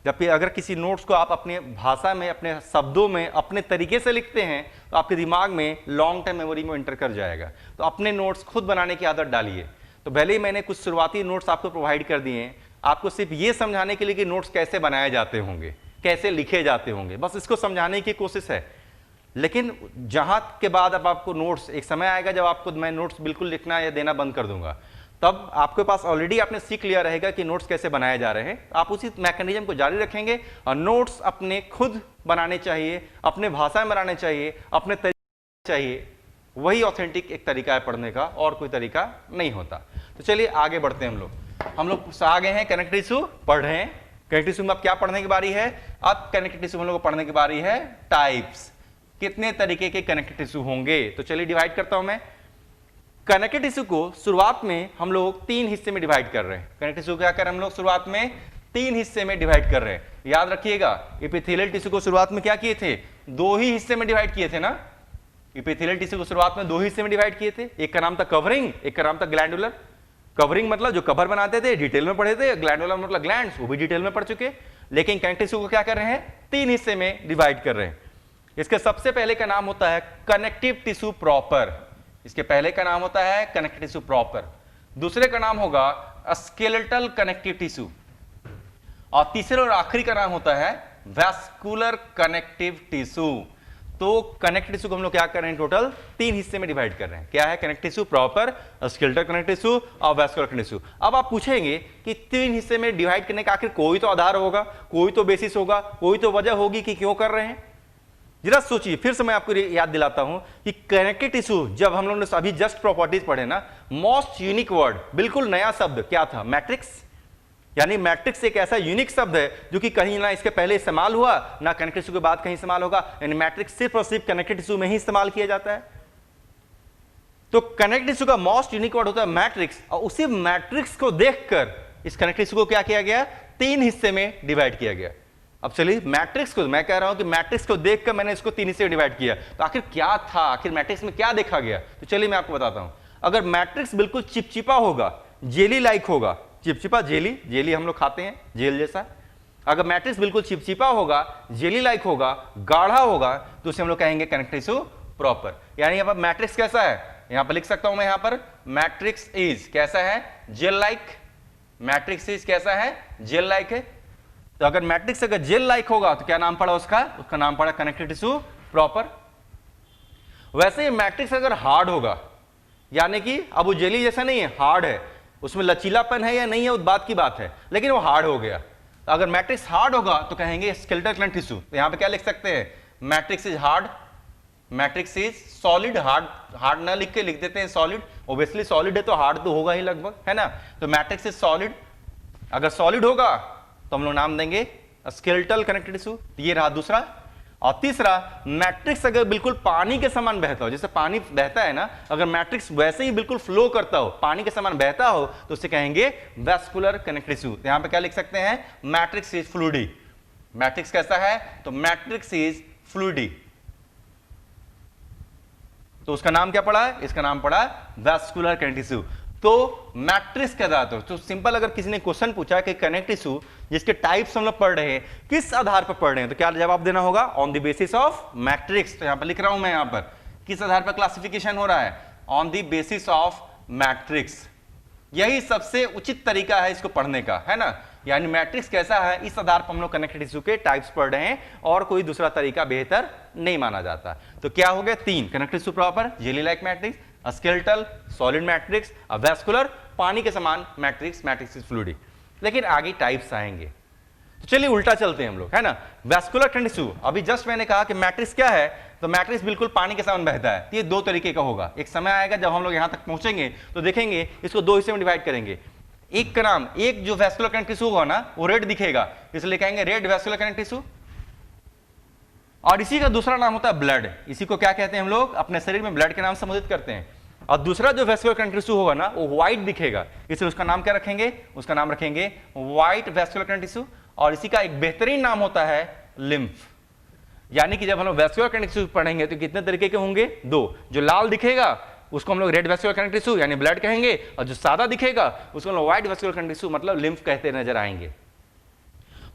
जबकि अगर किसी नोट्स को आप अपने भाषा में, अपने शब्दों में, अपने तरीके से लिखते हैं तो आपके दिमाग में लॉन्ग टर्म मेमोरी में एंटर कर जाएगा। तो अपने नोट्स खुद बनाने की आदत डालिए। तो भले ही मैंने कुछ शुरुआती नोट्स आपको प्रोवाइड कर दिए हैं, आपको सिर्फ ये समझाने के लिए कि नोट्स कैसे बनाए जाते होंगे, कैसे लिखे जाते होंगे, बस इसको समझाने की कोशिश है। लेकिन जहाँ के बाद अब आपको नोट्स, एक समय आएगा जब आपको मैं नोट्स बिल्कुल लिखना या देना बंद कर दूंगा, तब आपके पास ऑलरेडी आपने सीख लिया रहेगा कि नोट्स कैसे बनाए जा रहे हैं। आप उसी मैकेनिज्म को जारी रखेंगे और नोट्स अपने खुद बनाने चाहिए, अपने भाषा में बनाने चाहिए, अपने तरीके चाहिए। वही ऑथेंटिक एक तरीका है पढ़ने का, और कोई तरीका नहीं होता। तो चलिए आगे बढ़ते हैं। हम लोग आ गए हैं कनेक्टिव टिश्यू पढ़ रहे हैं। कनेक्टिव टिश्यू में अब क्या पढ़ने की बारी है? अब कनेक्टिव टिश्यू हम लोग को पढ़ने की बारी है टाइप्स। कितने तरीके के कनेक्टिव टिश्यू होंगे? तो चलिए डिवाइड करता हूं मैं। कनेक्टिव टिश्यू को शुरुआत में हम लोग 3 हिस्से में डिवाइड कर रहे हैं। कनेक्टिव टिश्यू क्या कर रहे हैं हम लोग? शुरुआत में 3 हिस्से में डिवाइड कर रहे हैं। याद रखिएगा, एपिथेलियल टिश्यू को शुरुआत में क्या किए थे? 2 ही हिस्से में डिवाइड किए थे ना। एपिथेलियल टिश्यू को शुरुआत में 2 हिस्से में डिवाइड किए थे। एक का नाम था कवरिंग, एक का नाम था ग्लैंडुलर। कवरिंग मतलब जो कवर बनाते थे, डिटेल में पढ़े थे। ग्लैंडुलर मतलब ग्लैंड्स, वो भी डिटेल में पढ़ चुके। लेकिन कनेक्टिव टिश्यू को क्या कर रहे हैं? 3 हिस्से में डिवाइड कर रहे हैं। इसके सबसे पहले का नाम होता है कनेक्टिव टिश्यू प्रॉपर। इसके पहले का नाम होता है कनेक्टिव टिश्यू प्रॉपर। दूसरे का नाम होगा स्केलेटल कनेक्टिव टिश्यू, और तीसरे और आखिरी का नाम होता है वैस्कुलर कनेक्टिव टिश्यू। तो कनेक्टिव टिश्यू को हम लोग क्या कर रहे हैं? टोटल 3 हिस्से में डिवाइड कर रहे हैं। क्या है? Connective tissue proper, skeletal connective tissue और वैस्कुलर कनेक्टिव टिश्यू। अब आप पूछेंगे कि 3 हिस्से में डिवाइड करने का आखिर कोई तो आधार होगा, कोई तो बेसिस होगा, कोई तो वजह होगी कि क्यों कर रहे हैं। जरा सोचिए, फिर से मैं आपको याद दिलाता हूं कि कनेक्टिव टिश्यू, जब हम लोगों ने अभी जस्ट प्रॉपर्टीज पढ़े ना, मोस्ट यूनिक वर्ड, बिल्कुल नया शब्द क्या था? मैट्रिक्स। यानी मैट्रिक्स एक ऐसा यूनिक शब्द है जो कि कहीं ना इसके पहले इस्तेमाल हुआ, ना कनेक्टिव टिश्यू के बाद कहीं इस्तेमाल होगा। यानी मैट्रिक्स सिर्फ और सिर्फ कनेक्टिव टिश्यू में ही इस्तेमाल किया जाता है। तो कनेक्टिव टिश्यू का मोस्ट यूनिक वर्ड होता है मैट्रिक्स, और उसी मैट्रिक्स को देखकर इस कनेक्टिव टिश्यू को क्या किया गया? 3 हिस्से में डिवाइड किया गया। अब चलिए मैट्रिक्स को, मैं कह रहा हूं कि मैट्रिक्स को देखकर मैंने इसको 3 हिस्से में डिवाइड किया, तो आखिर क्या था? आखिर मैट्रिक्स में क्या देखा गया? तो चलिए मैं आपको बताता हूं। अगर मैट्रिक्स बिल्कुल चिपचिपा होगा, जेली लाइक होगा, चिपचिपा जेली, जेली हम लोग खाते हैं, जेल जैसा। अगर मैट्रिक्स बिल्कुल चिपचिपा होगा, जेली लाइक होगा, गाढ़ा होगा, तो उसे हम लोग कहेंगे कनेक्टिव टिश्यू प्रॉपर। यानी यहाँ पर मैट्रिक्स कैसा है? यहां पर लिख सकता हूं मैं, यहां पर मैट्रिक्स इज कैसा है? Gel like. मैट्रिक्स इज कैसा है? जेल लाइक है। तो अगर मैट्रिक्स अगर जेल लाइक होगा तो क्या नाम पड़ा उसका? उसका नाम पड़ा कनेक्टिव टिश्यू प्रॉपर। वैसे ही मैट्रिक्स अगर हार्ड होगा, यानी कि अब वो जेली जैसा नहीं है, हार्ड है, उसमें लचीलापन है या नहीं है वो बात की बात है, लेकिन वो हार्ड हो गया। तो अगर मैट्रिक्स हार्ड होगा तो कहेंगे स्केलेटल कनेक्टिव टिश्यू। तो यहां पे क्या लिख सकते हैं? Matrix is hard, matrix is solid. Hard ना लिख के लिख देते हैं सॉलिड। ओब्वियसली सॉलिड है तो हार्ड तो होगा ही लगभग, है ना। तो मैट्रिक्स इज सॉलिड। अगर सॉलिड होगा तो हम लोग नाम देंगे स्केलेटल कनेक्टिव टिश्यू। ये रहा दूसरा। और तीसरा, मैट्रिक्स अगर बिल्कुल पानी के समान बहता हो, जैसे पानी बहता है ना, अगर मैट्रिक्स वैसे ही बिल्कुल फ्लो करता हो, पानी के समान बहता हो, तो उसे कहेंगे वैस्कुलर कनेक्टिव टिश्यू। यहां पे क्या लिख सकते हैं? Matrix is फ्लूइडी। मैट्रिक्स कैसा है? तो मैट्रिक्स इज फ्लूइडी। तो उसका नाम क्या पड़ा? इसका नाम पड़ा वैस्कुलर कनेक्टिव टिश्यू। तो मैट्रिक्स के आधार पर, तो सिंपल अगर किसी ने क्वेश्चन पूछा कि कनेक्टिव टिश्यू जिसके टाइप्स हम लोग पढ़ रहे हैं किस आधार पर पढ़ रहे हैं, तो क्या जवाब देना होगा? On the basis of matrix. तो यहां पर लिख रहा हूं मैं, यहां पर किस आधार पर क्लासिफिकेशन हो रहा है? On the basis of matrix. यही सबसे उचित तरीका है इसको पढ़ने का, है ना। यानी मैट्रिक्स कैसा है, इस आधार पर हम लोग कनेक्टिव टिश्यू के टाइप्स पढ़ रहे हैं, और कोई दूसरा तरीका बेहतर नहीं माना जाता। तो क्या हो गया? 3 connective tissue proper, jelly like matrix, skeletal solid matrix, vascular पानी के समान मैट्रिक्स, मैट्रिक्स इज फ्लूइडी। लेकिन आगे टाइप्स आएंगे, तो चलिए उल्टा चलते हैं हम लोग, है ना। वैस्कुलर कनेक्टिव टिश्यू, अभी जस्ट मैंने कहा कि मैट्रिक्स क्या है, तो मैट्रिक्स बिल्कुल पानी के समान बहता है। ये 2 तरीके का होगा। एक समय आएगा जब हम लोग यहां तक पहुंचेंगे तो देखेंगे इसको 2 हिस्से में डिवाइड करेंगे। एक का नाम, एक जो वैस्कुलर कनेक्टिव टिश्यू होगा ना, वो रेड दिखेगा, इसलिए कहेंगे रेड वैस्कुलर कनेक्टिव टिश्यू। और इसी का दूसरा नाम होता है ब्लड। इसी को क्या कहते हैं हम लोग? अपने शरीर में ब्लड के नाम से संबोधित करते हैं। और दूसरा जो वेस्कुलर कनेक्टिव टिश्यू होगा ना वो व्हाइट दिखेगा, इसलिए उसका नाम क्या रखेंगे, उसका नाम रखेंगे व्हाइट वेस्कुलर कनेक्टिव टिश्यू। और इसी का एक बेहतरीन नाम होता है लिम्फ। यानी कि जब हम लोग वेस्कुलर कनेक्टिव टिश्यू पढ़ेंगे तो कितने तरीके के होंगे, दो। जो लाल दिखेगा उसको हम लोग रेड वेस्कुलर कनेक्टिव टिश्यू यानी ब्लड कहेंगे, और जो सादा दिखेगा उसको हम लोग व्हाइट वेस्कुलर कनेक्टिव टिश्यू मतलब लिम्फ कहते नजर आएंगे।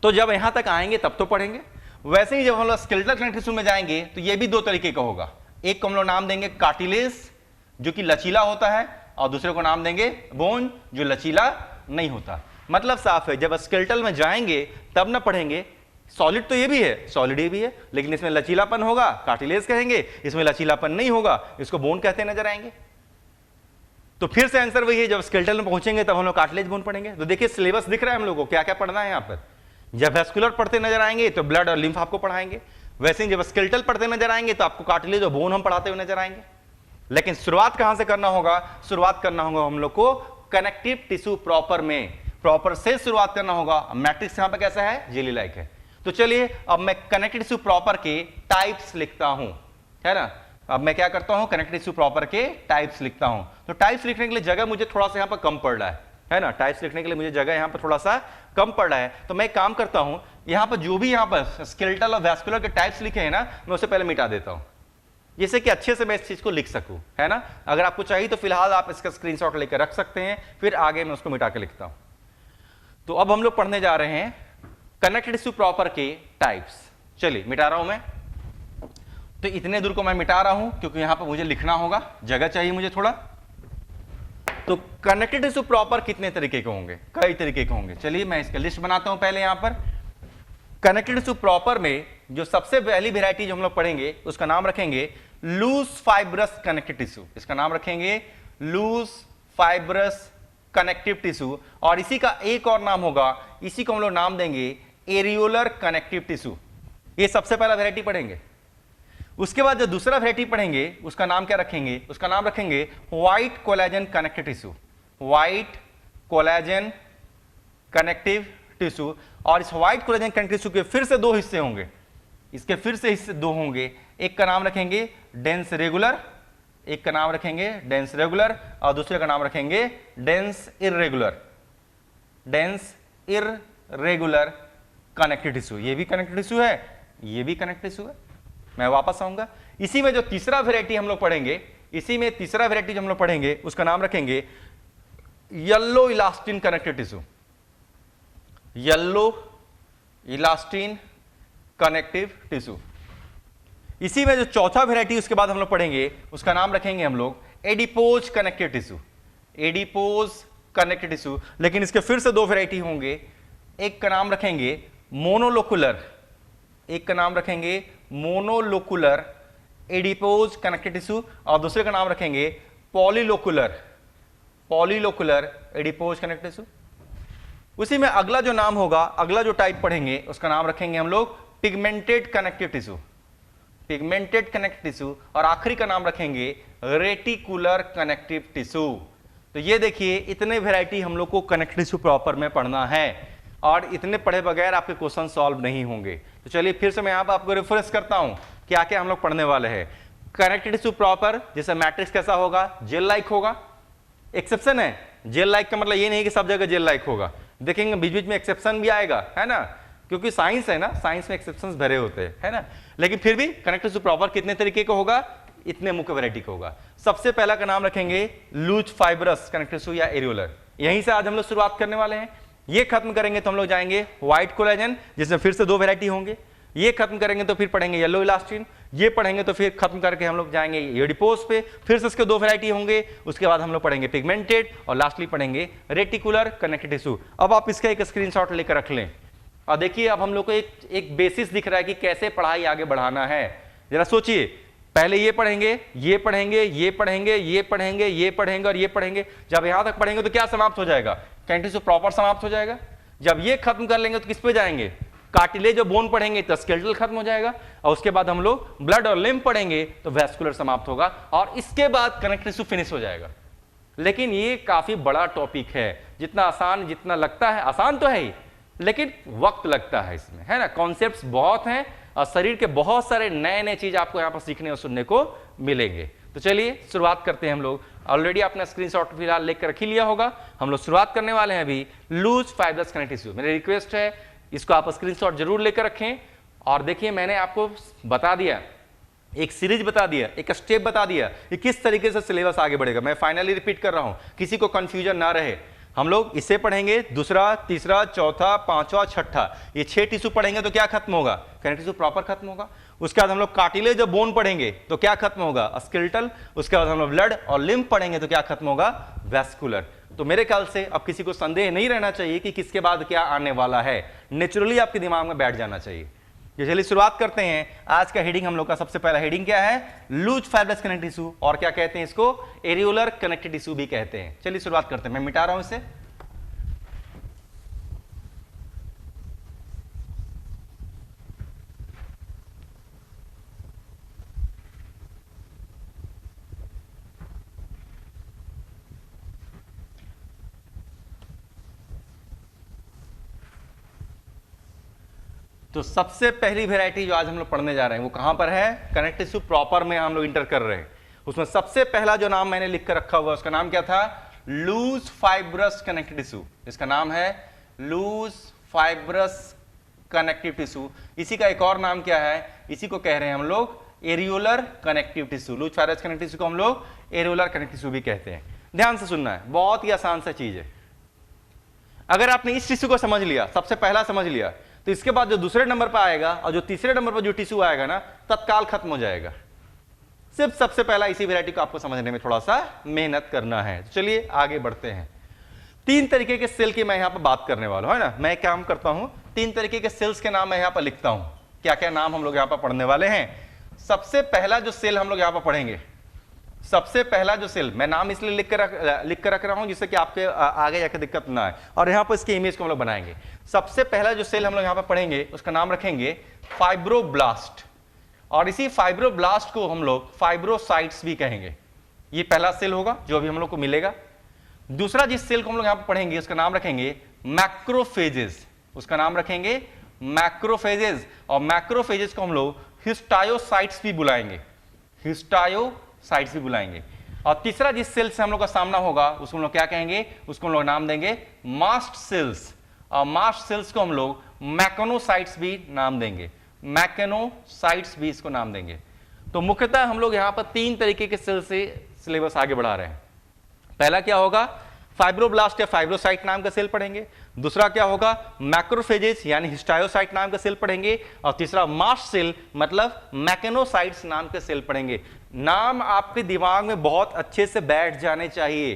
तो जब यहां तक आएंगे तब तो पढ़ेंगे। वैसे ही जब हम लोग स्केलेटल कनेक्टिव टिश्यू में जाएंगे तो ये भी दो तरीके का होगा। एक को हम लोग नाम देंगे कार्टिलेज जो कि लचीला होता है, और दूसरे को नाम देंगे बोन जो लचीला नहीं होता। मतलब साफ है, जब स्केलेटल में जाएंगे तब ना पढ़ेंगे। सॉलिड तो ये भी है, सॉलिड ये भी है, लेकिन इसमें लचीलापन होगा कार्टिलेज कहेंगे, इसमें लचीलापन नहीं होगा इसको बोन कहते नजर आएंगे। तो फिर से आंसर वही है, जब स्केलेटल में पहुंचेंगे तब हम लोग कार्टिलेज बोन पढ़ेंगे। तो देखिए सिलेबस दिख रहा है हम लोगों को क्या क्या पढ़ना है यहाँ पर। जब वेस्कुलर पढ़ते नजर आएंगे तो ब्लड और लिम्फ आपको पढ़ाएंगे, वैसे ही जब स्केलेटल पढ़ते नजर आएंगे तो आपको कार्टिलेज और बोन हम पढ़ाते हुए नजर आएंगे। लेकिन शुरुआत कहां से करना होगा, शुरुआत करना होगा हम लोग को कनेक्टिव टिश्यू प्रॉपर में, प्रॉपर से शुरुआत करना होगा। मैट्रिक्स यहां पर कैसा है, जेली लाइक है। तो चलिए अब मैं कनेक्टिव टिश्यू प्रॉपर के टाइप्स लिखता हूं, है ना। अब मैं क्या करता हूं, कनेक्टिव टिश्यू प्रॉपर के टाइप्स लिखता हूं। तो टाइप्स लिखने के लिए जगह मुझे थोड़ा सा यहां पर कम पड़ रहा है ना। टाइप्स लिखने के लिए मुझे जगह यहां पर थोड़ा सा कम पड़ रहा है। तो मैं एक काम करता हूं, यहां पर जो भी यहां पर स्केलेटल और वैस्कुलर के टाइप्स लिखे हैं ना, मैं उसे पहले मिटा देता हूं, जिससे कि अच्छे से मैं इस चीज को लिख सकूं, है ना। अगर आपको चाहिए तो फिलहाल आप इसका स्क्रीनशॉट लेकर रख सकते हैं, फिर आगे मैं उसको मिटा के लिखता हूं। तो अब हम लोग पढ़ने जा रहे हैं कनेक्टिव टिश्यू प्रॉपर के टाइप्स। चलिए मिटा रहा हूं मैं, तो इतने दूर को मैं मिटा रहा हूं क्योंकि यहां पर मुझे लिखना होगा, जगह चाहिए मुझे थोड़ा। तो कनेक्टिव टिश्यू प्रॉपर कितने तरीके के होंगे, कई तरीके के होंगे। चलिए मैं इसका लिस्ट बनाता हूं पहले। यहां पर कनेक्टिव टिश्यू प्रॉपर में जो सबसे पहली वेराइटी जो हम लोग पढ़ेंगे उसका नाम रखेंगे लूज फाइब्रस कनेक्टिव टिश्यू। इसका नाम रखेंगे लूज फाइब्रस कनेक्टिव टिश्यू। और इसी का एक और नाम होगा, इसी को हम लोग नाम देंगे एरियोलर कनेक्टिव टिश्यू। ये सबसे पहला वेराइटी पढ़ेंगे। उसके बाद जो दूसरा वेराइटी पढ़ेंगे उसका नाम क्या रखेंगे, उसका नाम रखेंगे white collagen connective tissue. White collagen connective tissue. और इस व्हाइट कोलेजन कनेक्टिव टिश्यू के फिर से दो हिस्से होंगे, इसके फिर से हिस्से दो होंगे। एक का नाम रखेंगे डेंस रेगुलर, एक का नाम रखेंगे डेंस रेगुलर, और दूसरे का नाम रखेंगे dense irregular. Dense irregular connective tissue. ये भी कनेक्टिव टिश्यू है, ये भी कनेक्टिव टिश्यू है। मैं वापस आऊंगा। इसी में जो तीसरा वेराइटी हम लोग पढ़ेंगे, इसी में तीसरा वेराइटी जो हम लोग पढ़ेंगे उसका नाम रखेंगे yellow elastin connective tissue. Yellow elastin connective tissue. इसी में जो चौथा वेराइटी उसके बाद हम लोग पढ़ेंगे उसका नाम रखेंगे हम लोग adipose connective tissue. Adipose connective tissue. लेकिन इसके फिर से दो वेराइटी होंगे, एक का नाम रखेंगे मोनोलोकुलर, एक का नाम रखेंगे मोनोलोकुलर एडिपोज कनेक्टिव टिश्यू, और दूसरे का नाम रखेंगे पॉलीलोकुलर, पॉलीलोकुलर एडिपोज कनेक्टिव टिश्यू। उसी में अगला जो नाम होगा, अगला जो टाइप पढ़ेंगे उसका नाम रखेंगे हम लोग pigmented connective tissue, pigmented connective tissue. और आखिरी का नाम रखेंगे रेटिकुलर कनेक्टिव टिश्यू। तो ये देखिए इतने वेराइटी हम लोग को कनेक्टिव टिश्यू प्रॉपर में पढ़ना है, और इतने पढ़े बगैर आपके क्वेश्चन सॉल्व नहीं होंगे। तो चलिए फिर से मैं यहाँ पर आपको रिफ्रेश करता हूँ क्या क्या हम लोग पढ़ने वाले हैं। कनेक्टिव टिश्यू प्रॉपर जैसे मैट्रिक्स कैसा होगा, जेल लाइक होगा। एक्सेप्शन है, जेल लाइक का मतलब ये नहीं कि सब जगह जेल लाइक होगा, देखेंगे बीच बीच में एक्सेप्शन भी आएगा, है ना, क्योंकि साइंस है ना, साइंस में एक्सेप्शंस भरे होते हैं, है ना। लेकिन फिर भी कनेक्टिव टिश्यू प्रॉपर कितने तरीके का होगा, इतने मुख्य वैरायटी का होगा। सबसे पहला का नाम रखेंगे लूज फाइब्रस कनेक्टिव टिश्यू या एरियोलर। यहीं से आज हम लोग शुरुआत करने वाले हैं। ये खत्म करेंगे तो हम लोग जाएंगे व्हाइट कोलेजन, जिसमें फिर से दो वैरायटी होंगे। ये खत्म करेंगे तो फिर पढ़ेंगे येलो इलास्टिन। ये पढ़ेंगे तो फिर खत्म करके हम लोग जाएंगे एडिपोज पे, फिर से इसके दो वैरायटी होंगे। उसके बाद हम लोग पढ़ेंगे पिगमेंटेड, और लास्टली पढ़ेंगे रेटिकुलर कनेक्टिव टिश्यू। अब आप इसका एक स्क्रीनशॉट लेकर रख लें, और देखिए अब हम लोग को एक बेसिस दिख रहा है कि कैसे पढ़ाई आगे बढ़ाना है। जरा सोचिए, पहले ये पढ़ेंगे, ये पढ़ेंगे, ये पढ़ेंगे, ये पढ़ेंगे, ये पढ़ेंगे और ये पढ़ेंगे। जब यहां तक पढ़ेंगे तो क्या समाप्त हो जाएगा, कनेक्टिव टिश्यू प्रॉपर समाप्त हो जाएगा। जब ये खत्म कर लेंगे तो किस पे जाएंगे, कार्टिलेज और बोन पढ़ेंगे तो स्केलेटल खत्म हो जाएगा, और उसके बाद हम लोग ब्लड और लिम्फ पढ़ेंगे तो वैस्कुलर समाप्त होगा, और इसके बाद कनेक्टिव टिश्यू फिनिश हो जाएगा। लेकिन ये काफी बड़ा टॉपिक है, जितना आसान जितना लगता है, आसान तो है ही लेकिन वक्त लगता है इसमें, है ना। कॉन्सेप्ट्स बहुत हैं और शरीर के बहुत सारे नए नए चीज आपको यहाँ पर सीखने और सुनने को मिलेंगे। तो चलिए शुरुआत करते हैं हम लोग। ऑलरेडी आपने स्क्रीनशॉट फिलहाल लेकर रख ही लिया होगा। हम लोग शुरुआत करने वाले हैं अभी लूज फाइब्रस कनेक्टिव टिश्यू। मेरी रिक्वेस्ट है इसको आप स्क्रीनशॉट जरूर लेकर रखें। और देखिए मैंने आपको बता दिया, एक सीरीज बता दिया, एक स्टेप बता दिया कि किस तरीके से सिलेबस आगे बढ़ेगा। मैं फाइनली रिपीट कर रहा हूं, किसी को कंफ्यूजन ना रहे। हम लोग इसे पढ़ेंगे, दूसरा, तीसरा, चौथा, पांचवा, छठा, ये 6 टिश्यू पढ़ेंगे तो क्या खत्म होगा? कनेक्टिव टिश्यू प्रॉपर खत्म होगा। उसके बाद हम लोग कार्टिलेज और बोन पढ़ेंगे तो क्या खत्म होगा? स्केलेटल। उसके बाद हम लोग ब्लड और लिम्फ पढ़ेंगे तो क्या खत्म होगा? वैस्कुलर। तो मेरे ख्याल से अब किसी को संदेह नहीं रहना चाहिए कि किसके बाद क्या आने वाला है, नेचुरली आपके दिमाग में बैठ जाना चाहिए। चलिए शुरुआत करते हैं। आज का हेडिंग हम लोग का सबसे पहला हेडिंग क्या है? लूज फाइब्रस कनेक्टिव टिश्यू, और क्या कहते हैं इसको? एरियोलर कनेक्टिव टिश्यू भी कहते हैं। चलिए शुरुआत करते हैं। मैं मिटा रहा हूं इसे। तो सबसे पहली वैरायटी जो आज हम लोग पढ़ने जा रहे हैं वो कहां पर है? कनेक्टिव टिश्यू प्रॉपर में हम लोग इंटर कर रहे हैं। उसमें सबसे पहला जो नाम मैंने लिख कर रखा हुआ उसका नाम क्या था? Loose fibrous connective tissue. इसका नाम है लूज फाइब्रस कनेक्टिव टिश्यू। इसी का एक और नाम क्या है? इसी को कह रहे हैं हम लोग areolar connective tissue. Loose fibrous connective tissue को हम लोग एरियोलर कनेक्टिव टिश्यू भी कहते हैं। ध्यान से सुनना है, बहुत ही आसान सा चीज है। अगर आपने इस टिश्यू को समझ लिया, सबसे पहला समझ लिया, तो इसके बाद जो दूसरे नंबर पर आएगा और जो तीसरे नंबर पर जो टिश्यू आएगा ना, तत्काल खत्म हो जाएगा। सिर्फ सबसे पहला इसी वैरायटी को आपको समझने में थोड़ा सा मेहनत करना है। तो चलिए आगे बढ़ते हैं। 3 तरीके के सेल की मैं यहां पर बात करने वाला हूं, है ना। मैं काम करता हूं, 3 तरीके के सेल्स के नाम मैं यहां पर लिखता हूं। क्या क्या नाम हम लोग यहां पर पढ़ने वाले हैं? सबसे पहला जो सेल हम लोग यहां पर पढ़ेंगे, सबसे पहला जो सेल, मैं नाम इसलिए लिख कर रख रहा हूं जिससे कि आपके आगे जाकर दिक्कत ना आए, और यहां पर इसकी इमेज को हम लोग बनाएंगे। सबसे पहला जो सेल हम लोग यहां पर पढ़ेंगे उसका नाम रखेंगे फाइब्रोब्लास्ट, और इसी फाइब्रोब्लास्ट को हम लोग फाइब्रोसाइट्स भी कहेंगे। ये पहला सेल होगा जो अभी हम लोग को मिलेगा। दूसरा जिस सेल को हम लोग यहां पर पढ़ेंगे उसका नाम रखेंगे मैक्रोफेजेस। उसका नाम रखेंगे मैक्रोफेजेस, और मैक्रोफेजेस को हम लोग हिस्टायोसाइट्स भी बुलाएंगे, हिस्टायोसाइट्स भी बुलाएंगे। और तीसरा जिस सेल से हम लोग का सामना होगा उसको हम लोग क्या कहेंगे? उसको हम लोग नाम देंगे मास्ट सेल्स, और मास्ट सेल्स को हम लोग मैकेनोसाइट्स भी नाम देंगे, मैकेनोसाइट्स भी इसको नाम देंगे। तो मुख्यतः हम लोग यहां पर 3 तरीके के सेल से सिलेबस आगे बढ़ा रहे हैं। पहला क्या होगा? फाइब्रोब्लास्ट या फाइब्रोसाइट नाम का सेल पढ़ेंगे। दूसरा क्या होगा? मैक्रोफेजेस यानी हिस्टायोसाइट नाम का सेल पढ़ेंगे। और तीसरा मास्ट सेल मतलब मैकेनोसाइट्स नाम के सेल पढ़ेंगे। नाम आपके दिमाग में बहुत अच्छे से बैठ जाने चाहिए।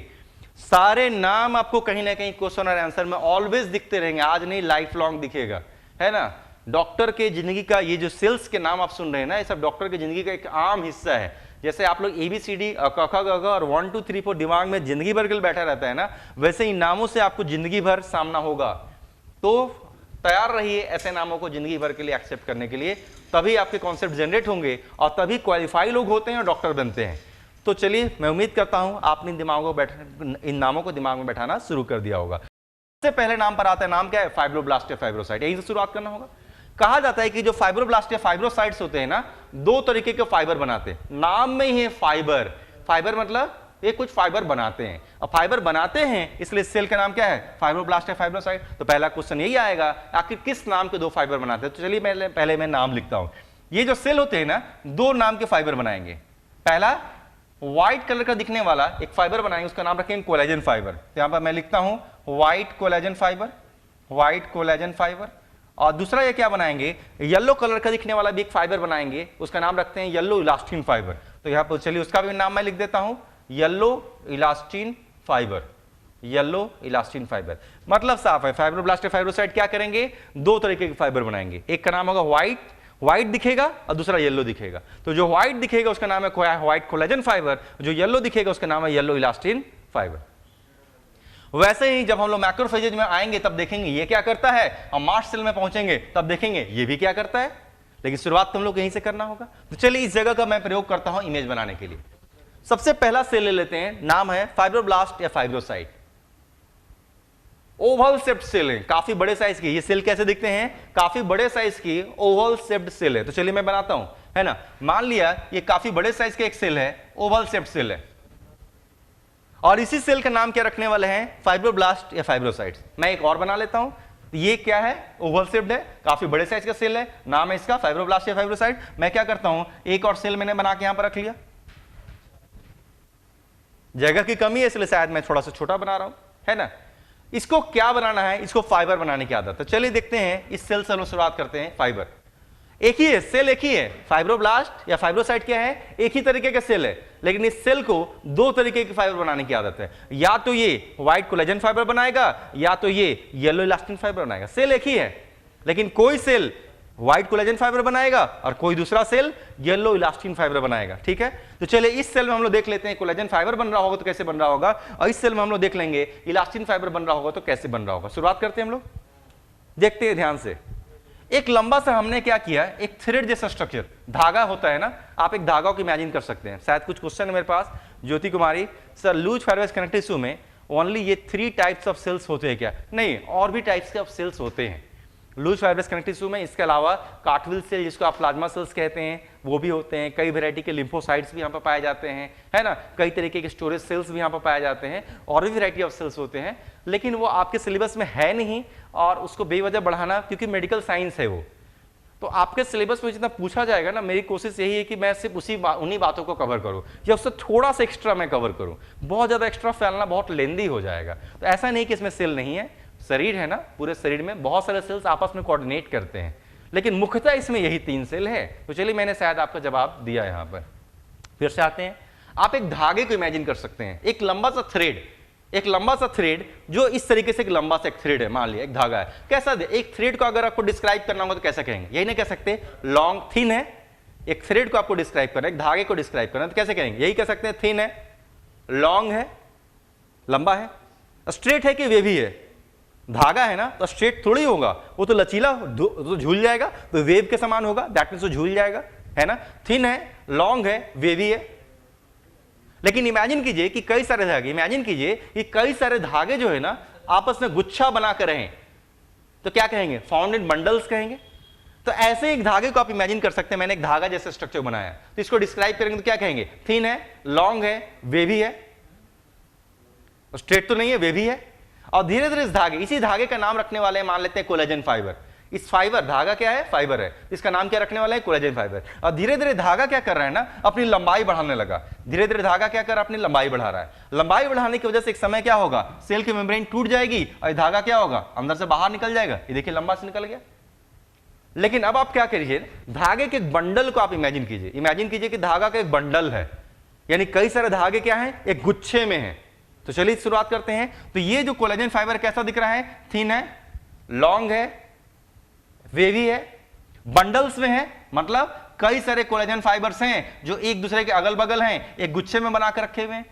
सारे नाम आपको कहीं ना कहीं क्वेश्चन और आंसर में ऑलवेज दिखते रहेंगे, आज नहीं लाइफ लॉन्ग दिखेगा, है ना। डॉक्टर के जिंदगी का ये जो सेल्स के नाम आप सुन रहे हैं ना, ये सब डॉक्टर की जिंदगी का एक आम हिस्सा है। जैसे आप लोग ABCD क ख ग घ और 1 2 3 4 दिमाग में जिंदगी भर के लिए बैठा रहता है ना, वैसे इन नामों से आपको जिंदगी भर सामना होगा। तो तैयार रहिए ऐसे नामों को जिंदगी भर के लिए एक्सेप्ट करने के लिए, तभी आपके कॉन्सेप्ट जनरेट होंगे और तभी क्वालिफाई लोग होते हैं और डॉक्टर बनते हैं। तो चलिए मैं उम्मीद करता हूं आपने इन नामों को दिमाग में बैठाना शुरू कर दिया होगा। सबसे पहले नाम पर आता है, नाम क्या है? फाइब्रोब्लास्ट या फाइब्रोसाइट। यहीं से शुरुआत करना होगा। कहा जाता है कि जो फाइब्रोब्लास्ट या फाइब्रोसाइट्स होते हैं ना, 2 तरीके के फाइबर बनाते हैं। नाम में ही है फाइबर, फाइबर मतलब ये कुछ फाइबर बनाते हैं, और फाइबर बनाते हैं इसलिए सेल का नाम क्या है? फाइब्रोब्लास्ट या फाइब्रोसाइट। तो पहला क्वेश्चन यही आएगा, आखिर किस नाम के 2 फाइबर बनाते हैं? तो चलिए पहले मैं नाम लिखता हूं। ये जो सेल होते हैं ना, 2 नाम के फाइबर बनाएंगे। पहला व्हाइट कलर का दिखने वाला एक फाइबर बनाएंगे, उसका नाम रखेंगे कोलेजन फाइबर। तो यहां पर मैं लिखता हूं white collagen fibre, white collagen fibre. और दूसरा ये क्या बनाएंगे? येलो कलर का दिखने वाला भी एक फाइबर बनाएंगे, उसका नाम रखते हैं येलो इलास्टिन फाइबर। तो यहां पर चलिए उसका भी नाम मैं लिख देता हूं, yellow elastin fibre, yellow elastin fibre. मतलब साफ है, फाइब्रोब्लास्ट फाइब्रोसाइट क्या करेंगे? 2 तरीके के फाइबर बनाएंगे। एक का नाम होगा व्हाइट दिखेगा और दूसरा येलो दिखेगा। तो जो व्हाइट दिखेगा उसका नाम है व्हाइट कोलेजन फाइबर, जो येलो दिखेगा उसका नाम है येलो इलास्टिन फाइबर। वैसे ही जब हम लोग मैक्रोफेजेज में आएंगे तब देखेंगे ये क्या करता है, हम मास्ट सेल में पहुंचेंगे तब देखेंगे ये भी क्या करता है। लेकिन शुरुआत तुम लोग यहीं से करना होगा। तो चलिए इस जगह का मैं प्रयोग करता हूं इमेज बनाने के लिए। सबसे पहला सेल ले लेते हैं, नाम है फाइब्रोब्लास्ट या फाइब्रोसाइट। ओवल शेप्ड सेल है, काफी बड़े साइज की। ये सेल कैसे दिखते हैं? काफी बड़े साइज की ओवल शेप्ड सेल है। तो चलिए मैं बनाता हूं। है ना। मान लिया ये काफी बड़े साइज का एक सेल है, ओवल शेप्ड सेल है, और इसी सेल का नाम क्या रखने वाले हैं, फाइब्रोब्लास्ट या फाइब्रोसाइट्स। मैं एक और बना लेता हूं, ये क्या है, ओवल शेप्ड है, काफी बड़े साइज का सेल है, नाम है इसका फाइब्रोब्लास्ट या फाइब्रोसाइट। मैं क्या करता हूं, एक और सेल मैंने बना के यहां पर रख लिया, जगह की कमी है इसलिए शायद मैं थोड़ा सा छोटा बना रहा हूं, है ना। इसको क्या बनाना है, इसको फाइबर बनाने की आदत है। चलिए देखते हैं, इस सेल से हम शुरुआत करते हैं। फाइबर एक ही है, सेल एक ही है, फाइब्रोब्लास्ट या फाइब्रोसाइट क्या है, एक ही तरीके का सेल है, लेकिन इस सेल को दो तरीके के फाइबर बनाने की आदत है। या तो ये व्हाइट कोलेजन फाइबर बनाएगा, या तो ये येलो इलास्टिन फाइबर बनाएगा। सेल एक ही है, लेकिन कोई सेल व्हाइट कोलेजन फाइबर बनाएगा और कोई दूसरा सेल येलो इलास्टिन फाइबर बनाएगा, ठीक है। तो चलिए इस सेल में हम लोग देख लेते हैं कोलेजन फाइबर बन रहा होगा तो कैसे बन रहा होगा, और इस सेल में हम लोग देख लेंगे इलास्टिन फाइबर बन रहा होगा तो कैसे बन रहा होगा। शुरुआत करते हैं हम लोग, देखते हैं ध्यान से। एक लंबा सा हमने क्या किया, एक थ्रेड जैसा स्ट्रक्चर, धागा होता है ना, आप एक धागा को इमेजिन कर सकते हैं। शायद कुछ क्वेश्चन है मेरे पास, Jyoti Kumari sir loose fibrous connective tissue में ओनली ये 3 टाइप्स ऑफ सेल्स होते हैं क्या? नहीं, और भी टाइप्स के ऑफ सेल्स होते हैं लूज फाइब्रस कनेक्टिव टिश्यू में। इसके अलावा कार्टिल सेल जिसको आप प्लाज्मा सेल्स कहते हैं वो भी होते हैं, कई वैरायटी के लिम्फोसाइट्स भी यहाँ पर पाए जाते हैं, है ना, कई तरीके के स्टोरेज सेल्स भी यहाँ पर पाए जाते हैं, और भी वैरायटी ऑफ सेल्स होते हैं, लेकिन वो आपके सिलेबस में है नहीं, और उसको बेवजह बढ़ाना, क्योंकि मेडिकल साइंस है वो, तो आपके सिलेबस में जितना पूछा जाएगा ना, मेरी कोशिश यही है कि मैं सिर्फ उन्हीं बातों को कवर करूं, या उससे थोड़ा सा एक्स्ट्रा मैं कवर करूं। बहुत ज्यादा एक्स्ट्रा फैलना बहुत लेंदी हो जाएगा। तो ऐसा नहीं कि इसमें सेल नहीं है, शरीर है ना, पूरे शरीर में बहुत सारे सेल्स आपस में कोऑर्डिनेट करते हैं, लेकिन मुख्यतः इसमें यही 3 सेल है। तो चलिए मैंने शायद आपका जवाब दिया यहाँ पर। फिर से आते हैं, आप एक धागे को इमेजिन कर सकते हैं, एक लंबा सा थ्रेड, एक लंबा सा थ्रेड जो इस तरीके से एक लंबा सा एक थ्रेड है, मान लिया एक धागा है। कैसा दे, एक थ्रेड को अगर आपको डिस्क्राइब करना होगा तो कैसे कहेंगे, यही नहीं कह सकते लॉन्ग थिन है। एक थ्रेड को आपको डिस्क्राइब करना है, एक धागे को डिस्क्राइब करना है, तो कैसे कहेंगे, यही कह सकते हैं थिन है, लॉन्ग है, लंबा है, स्ट्रेट है कि वेवी है। धागा है ना तो स्ट्रेट थोड़ी होगा, वो तो लचीला तो झूल जाएगा, तो वेव के समान होगा, दैट मींस वो झूल जाएगा, है ना। थिन है, लॉन्ग है, वेवी है। लेकिन इमेजिन कीजिए कि कई सारे धागे, इमेजिन कीजिए कि कई सारे धागे जो है ना आपस में गुच्छा बनाकर रहें, तो क्या कहेंगे, फाउंड इन बंडल्स कहेंगे। तो ऐसे एक धागे को आप इमेजिन कर सकते हैं, मैंने एक धागा जैसे स्ट्रक्चर बनाया, तो इसको डिस्क्राइब करेंगे तो क्या कहेंगे, थिन है, लॉन्ग है, वेवी है, स्ट्रेट तो नहीं है, वेवी है। और धीरे धीरे इस धागे, इसी धागे का नाम रखने वाले हैं, मान लेते हैं कोलेजन फाइबर। इस फाइबर, धागा क्या है, फाइबर है, इसका नाम क्या रखने वाला है, कोलेजन फाइबर। और धीरे धीरे धागा क्या कर रहा है ना, अपनी लंबाई बढ़ाने लगा। धीरे धीरे धागा क्या कर रहा है, अपनी लंबाई बढ़ा रहा है। लंबाई बढ़ाने की वजह से एक समय क्या होगा, सेल की मेम्ब्रेन टूट जाएगी और धागा क्या होगा, अंदर से बाहर निकल जाएगा। ये देखिए लंबा से निकल गया। लेकिन अब आप क्या करिए, धागे के एक बंडल को आप इमेजिन कीजिए, इमेजिन कीजिए कि धागा का एक बंडल है, यानी कई सारे धागे क्या है, एक गुच्छे में है। तो चलिए शुरुआत करते हैं। तो ये जो कोलेजन फाइबर कैसा दिख रहा है, थिन है, लॉन्ग है, वेवी है, बंडल्स में है, मतलब कई सारे कोलेजन फाइबर्स हैं जो एक दूसरे के अगल बगल हैं, एक गुच्छे में बनाकर रखे हुए हैं।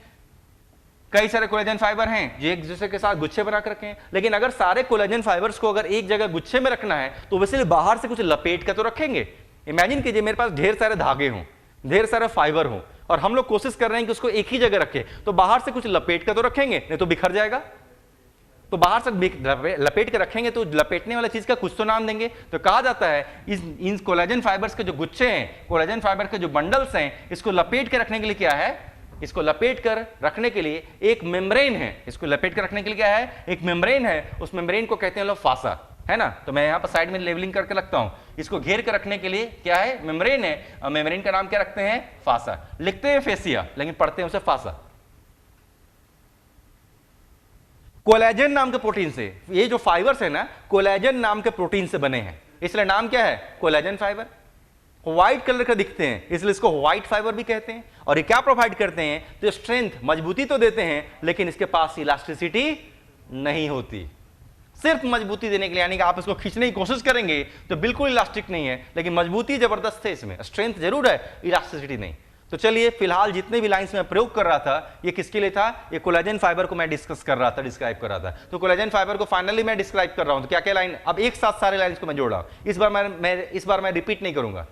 कई सारे कोलेजन फाइबर हैं जो एक दूसरे के साथ गुच्छे बना कर रखे हैं। लेकिन अगर सारे कोलेजन फाइबर्स को अगर एक जगह गुच्छे में रखना है तो वैसे बाहर से कुछ लपेट कर तो रखेंगे। इमेजिन कीजिए मेरे पास ढेर सारे धागे हों, ढेर सारे फाइबर हों, और हम लोग कोशिश कर रहे हैं कि उसको एक ही जगह रखें, तो बाहर से कुछ लपेट कर तो रखेंगे, नहीं तो बिखर जाएगा। तो बाहर से लपेट के रखेंगे तो लपेटने वाला चीज का कुछ तो नाम देंगे। तो कहा जाता है इन कोलेजन फाइबर्स के जो गुच्छे हैं, कोलेजन फाइबर के जो बंडल्स हैं, इसको लपेट के रखने के लिए क्या है, इसको लपेट कर रखने के लिए एक मेम्ब्रेन है। इसको लपेट कर रखने के लिए क्या है, एक मेम्ब्रेन है। उस मेम्ब्रेन को कहते हैं लोग फासा, है ना। तो मैं यहाँ पर साइड में लेवलिंग करके रखता हूं। इसको घेर कर रखने के लिए क्या है, मेम्ब्रेन है, और मेम्ब्रेन का नाम क्या रखते हैं, फासा। लिखते हैं फेसिया लेकिन पढ़ते हैं उसे फासा। कोलेजन नाम के प्रोटीन से, ये जो फाइबर्स है ना कोलेजन नाम के प्रोटीन से बने हैं, इसलिए नाम क्या है, कोलेजन फाइबर। व्हाइट कलर का दिखते हैं इसलिए इसको व्हाइट फाइबर भी कहते हैं। और ये क्या प्रोवाइड करते हैं, तो स्ट्रेंथ, मजबूती तो देते हैं, लेकिन इसके पास इलास्टिसिटी नहीं होती। सिर्फ मजबूती देने के लिए, यानी कि आप इसको खींचने की कोशिश करेंगे तो बिल्कुल इलास्टिक नहीं है, लेकिन मजबूती जबरदस्त है इसमें, स्ट्रेंथ जरूर है, इलास्टिसिटी नहीं। तो चलिए फिलहाल जितने भी लाइंस में प्रयोग कर रहा था ये किसके लिए था, ये कोलेजन फाइबर को मैं डिस्कस कर रहा था, डिस्क्राइब कर रहा था। तो कोलेजन फाइबर को फाइनली मैं डिस्क्राइब कर रहा हूं। तो क्या क्या लाइन, अब एक साथ सारे लाइंस को मैं जोड़ रहा हूं। इस बार मैं रिपीट नहीं करूंगा।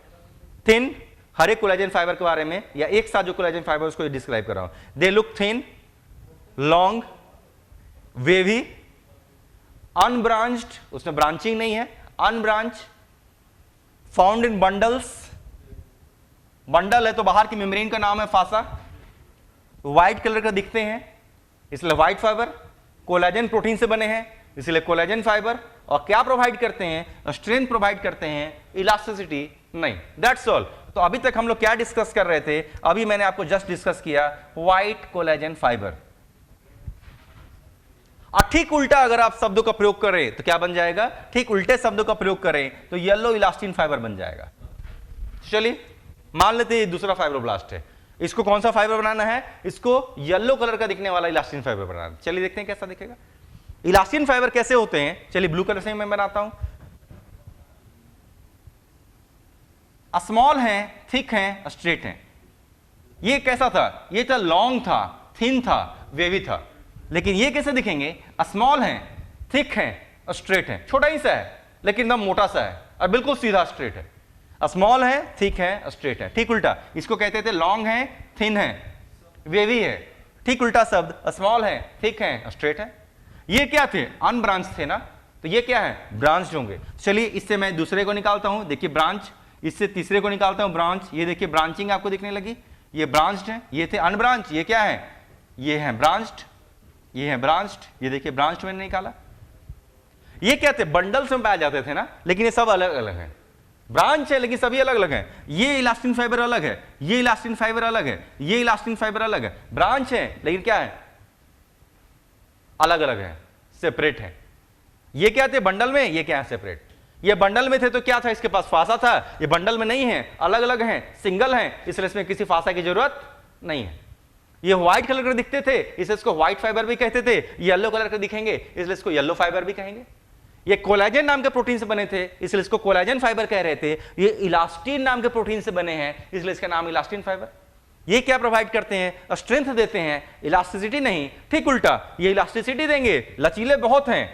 थिन, हर एक कोलेजन फाइबर के बारे में, या एक साथ जो कोलेजन फाइबर उसको डिस्क्राइब कर रहा हूं। They look thin, long, wavy, unbranched, उसमें ब्रांचिंग नहीं है, unbranch, found in bundles, bundle है तो बाहर की मेम्ब्रेन का नाम है फासा, व्हाइट कलर का दिखते हैं इसलिए व्हाइट फाइबर, कोलेजन प्रोटीन से बने हैं इसलिए कोलेजन फाइबर, और क्या प्रोवाइड करते हैं, स्ट्रेंथ प्रोवाइड करते हैं, इलास्टिसिटी नहीं। That's all. तो अभी तक हम लोग क्या डिस्कस कर रहे थे, अभी मैंने आपको जस्ट डिस्कस किया व्हाइट कोलेजन फाइबर। और ठीक उल्टा अगर आप शब्दों का प्रयोग करें तो क्या बन जाएगा, ठीक उल्टे शब्दों का प्रयोग करें तो येलो इलास्टिन फाइबर बन जाएगा। चलिए मान लेते हैं दूसरा फाइब्रोब्लास्ट है, इसको कौन सा फाइबर बनाना है, इसको येलो कलर का दिखने वाला इलास्टिन फाइबर बनाना है। चलिए देखते हैं कैसा दिखेगा। इलास्टिन फाइबर कैसे होते हैं, चलिए ब्लू कलर से मैं बनाता हूं। स्मॉल हैं, थिक हैं, स्ट्रेट हैं। ये कैसा था, ये था लॉन्ग था, थिन था, वेवी था। लेकिन ये कैसे दिखेंगे, स्मॉल हैं, थिक हैं, स्ट्रेट हैं। छोटा ही सा है लेकिन एकदम मोटा सा है और बिल्कुल सीधा स्ट्रेट है। स्मॉल है, थिक है, स्ट्रेट है। ठीक उल्टा इसको कहते थे लॉन्ग है, थिन है, वेवी है। ठीक उल्टा शब्द स्मॉल है, थिक है, स्ट्रेट है। ये क्या थे, अनब्रांच थे ना, तो ये क्या है, ब्रांच होंगे। चलिए इससे मैं दूसरे को निकालता हूं, देखिए ब्रांच, इससे तीसरे को निकालता हूं ब्रांच। ये देखिए ब्रांचिंग आपको दिखने लगी, ये ब्रांच्ड है, ये थे अनब्रांच, ये क्या है, ये है ब्रांच्ड, ये है ब्रांच्ड, ये देखिए ब्रांच्ड मैंने निकाला। ये क्या थे, बंडल्स में पाए जाते थे ना, लेकिन ये सब अलग अलग है। ब्रांच है लेकिन सभी अलग अलग हैं। ये इलास्टिन फाइबर अलग है, ये इलास्टिन फाइबर अलग है, ये इलास्टिन फाइबर अलग है। ब्रांच है लेकिन क्या है, अलग अलग है, सेपरेट है। ये क्या थे बंडल में, ये क्या है सेपरेट। ये बंडल में थे तो क्या था, इसके पास फासा था, ये बंडल में नहीं है, अलग अलग हैं, सिंगल हैं, इसलिए इसमें किसी फासा की जरूरत नहीं है। ये व्हाइट कलर के दिखते थे इसलिए इसको व्हाइट फाइबर भी कहते थे, येलो कलर के दिखेंगे इसलिए इसको येलो फाइबर भी कहेंगे। ये कोलेजन नाम के प्रोटीन से बने थे इसलिए इसको कोलेजन फाइबर कह रहे थे। ये इलास्टिन नाम के प्रोटीन से बने हैं इसलिए इसका नाम इलास्टिन फाइबर। ये क्या प्रोवाइड करते हैं, स्ट्रेंथ देते हैं, इलास्टिसिटी नहीं। ठीक उल्टा ये इलास्टिसिटी देंगे, लचीले बहुत हैं,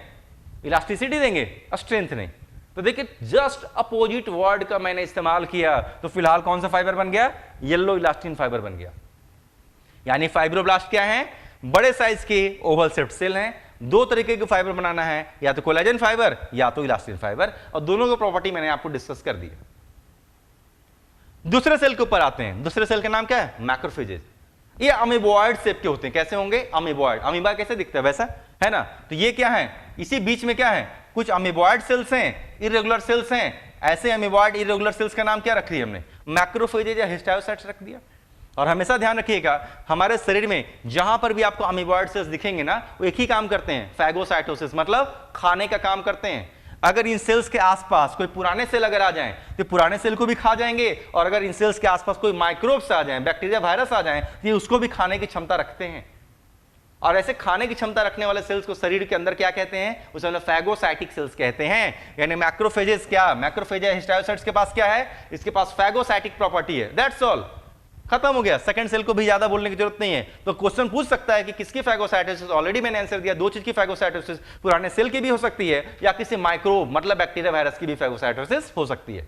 इलास्टिसिटी देंगे, स्ट्रेंथ नहीं। तो देखिए जस्ट अपोजिट वर्ड का मैंने इस्तेमाल किया तो फिलहाल कौन सा फाइबर बन गया, येलो इलास्टिन फाइबर बन गया। यानी फाइब्रोब्लास्ट क्या है, बड़े साइज के ओवल शेप्ड सेल हैं। दो तरीके के फाइबर बनाना है, या तो कोलेजन फाइबर या तो इलास्टिन फाइबर, और दोनों की प्रॉपर्टी मैंने आपको डिस्कस कर दी। दूसरे सेल के ऊपर आते हैं। दूसरे सेल का नाम क्या है, मैक्रोफेजेस। ये अमीबॉइड शेप के होते हैं। कैसे होंगे, अमीबॉइड, अमीबा कैसे दिखता है वैसा है ना। तो ये क्या है, इसी बीच में क्या है, कुछ अमीबॉइड सेल्स हैं, इरेगुलर सेल्स हैं। ऐसे अमीबॉइड इरेगुलर सेल्स का नाम क्या रख दिया हमने, मैक्रोफेजेस या हिस्टायोसाइट्स रख दिया। और हमेशा ध्यान रखिएगा हमारे शरीर में जहां पर भी आपको अमीबॉइड सेल्स दिखेंगे ना, वो एक ही काम करते हैं, फैगोसाइटोसिस, मतलब खाने का काम करते हैं। अगर इन सेल्स के आसपास कोई पुराने सेल अगर आ जाएं तो पुराने सेल को भी खा जाएंगे, और अगर इन सेल्स के आसपास कोई माइक्रोब्स आ जाएं, बैक्टीरिया वायरस आ जाएं, तो ये उसको भी खाने की क्षमता रखते हैं। और ऐसे खाने की क्षमता रखने वाले सेल्स को शरीर के अंदर क्या कहते हैं, उसे हम फैगोसाइटिक सेल्स कहते हैं। यानी मैक्रोफेजेस क्या, मैक्रोफेज हिस्टायोसाइट्स के पास क्या है, इसके पास फैगोसाइटिक प्रॉपर्टी है। दैट्स ऑल, खत्म हो गया। सेकंड सेल को भी ज्यादा बोलने की जरूरत नहीं है। तो क्वेश्चन पूछ सकता है कि किसकी फैगोसाइटोसिस, ऑलरेडी मैंने आंसर दिया, दो चीज की फैगोसाइटोसिस, पुराने सेल की भी हो सकती है या किसी माइक्रोब मतलब बैक्टीरिया वायरस की भी फैगोसाइटोसिस हो सकती है।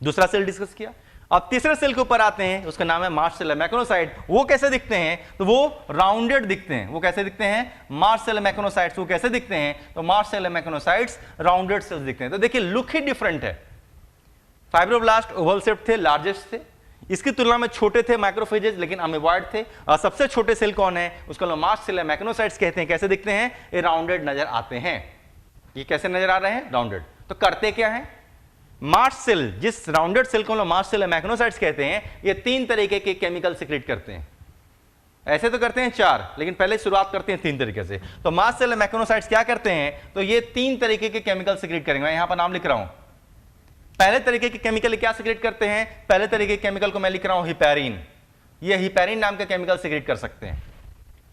दूसरा सेल डिस्कस किया। अब तीसरे सेल के ऊपर आते हैं, उसका नाम है मार्च सेल मैक्रोसाइट। वो कैसे दिखते हैं, तो वो राउंडेड दिखते हैं। वो कैसे दिखते हैं, मार्च सेल मैक्रोसाइट्स वो कैसे दिखते हैं, तो मार्च सेल मैक्रोसाइट्स राउंडेड सेल्स दिखते हैं। तो देखिए लुक ही डिफरेंट है। फाइब्रोब्लास्ट ओवल शेप थे, लार्जेस्ट थे, इसकी तुलना में छोटे थे मैक्रोफेजेस, लेकिन अमीबॉइड थे। और सबसे छोटे सेल कौन है, उसको लोग मार्च सेल मैक्रोसाइट्स कहते हैं। कैसे दिखते हैं, ये राउंडेड नजर आते हैं। ये कैसे नजर आ रहे हैं, राउंडेड। तो करते क्या है, मार्च सेल, जिस राउंडेड सेल को हम लोग मार्च सेल मैक्रोसाइट्स कहते हैं, ये तीन तरीके के केमिकल सिक्रेट करते हैं। ऐसे तो करते हैं चार, लेकिन पहले शुरुआत करते हैं तीन तरीके से। तो मार्च सेल मैक्रोसाइट्स क्या करते हैं, तो ये तीन तरीके के केमिकल सिक्रेट करेंगे। मैं यहां पर नाम लिख रहा हूं। पहले तरीके के केमिकल क्या सिक्रेट करते हैं, पहले तरीके के केमिकल को मैं लिख रहा हूं हिपैरिन। ये हिपैरिन नाम के केमिकल सिक्रेट कर सकते हैं।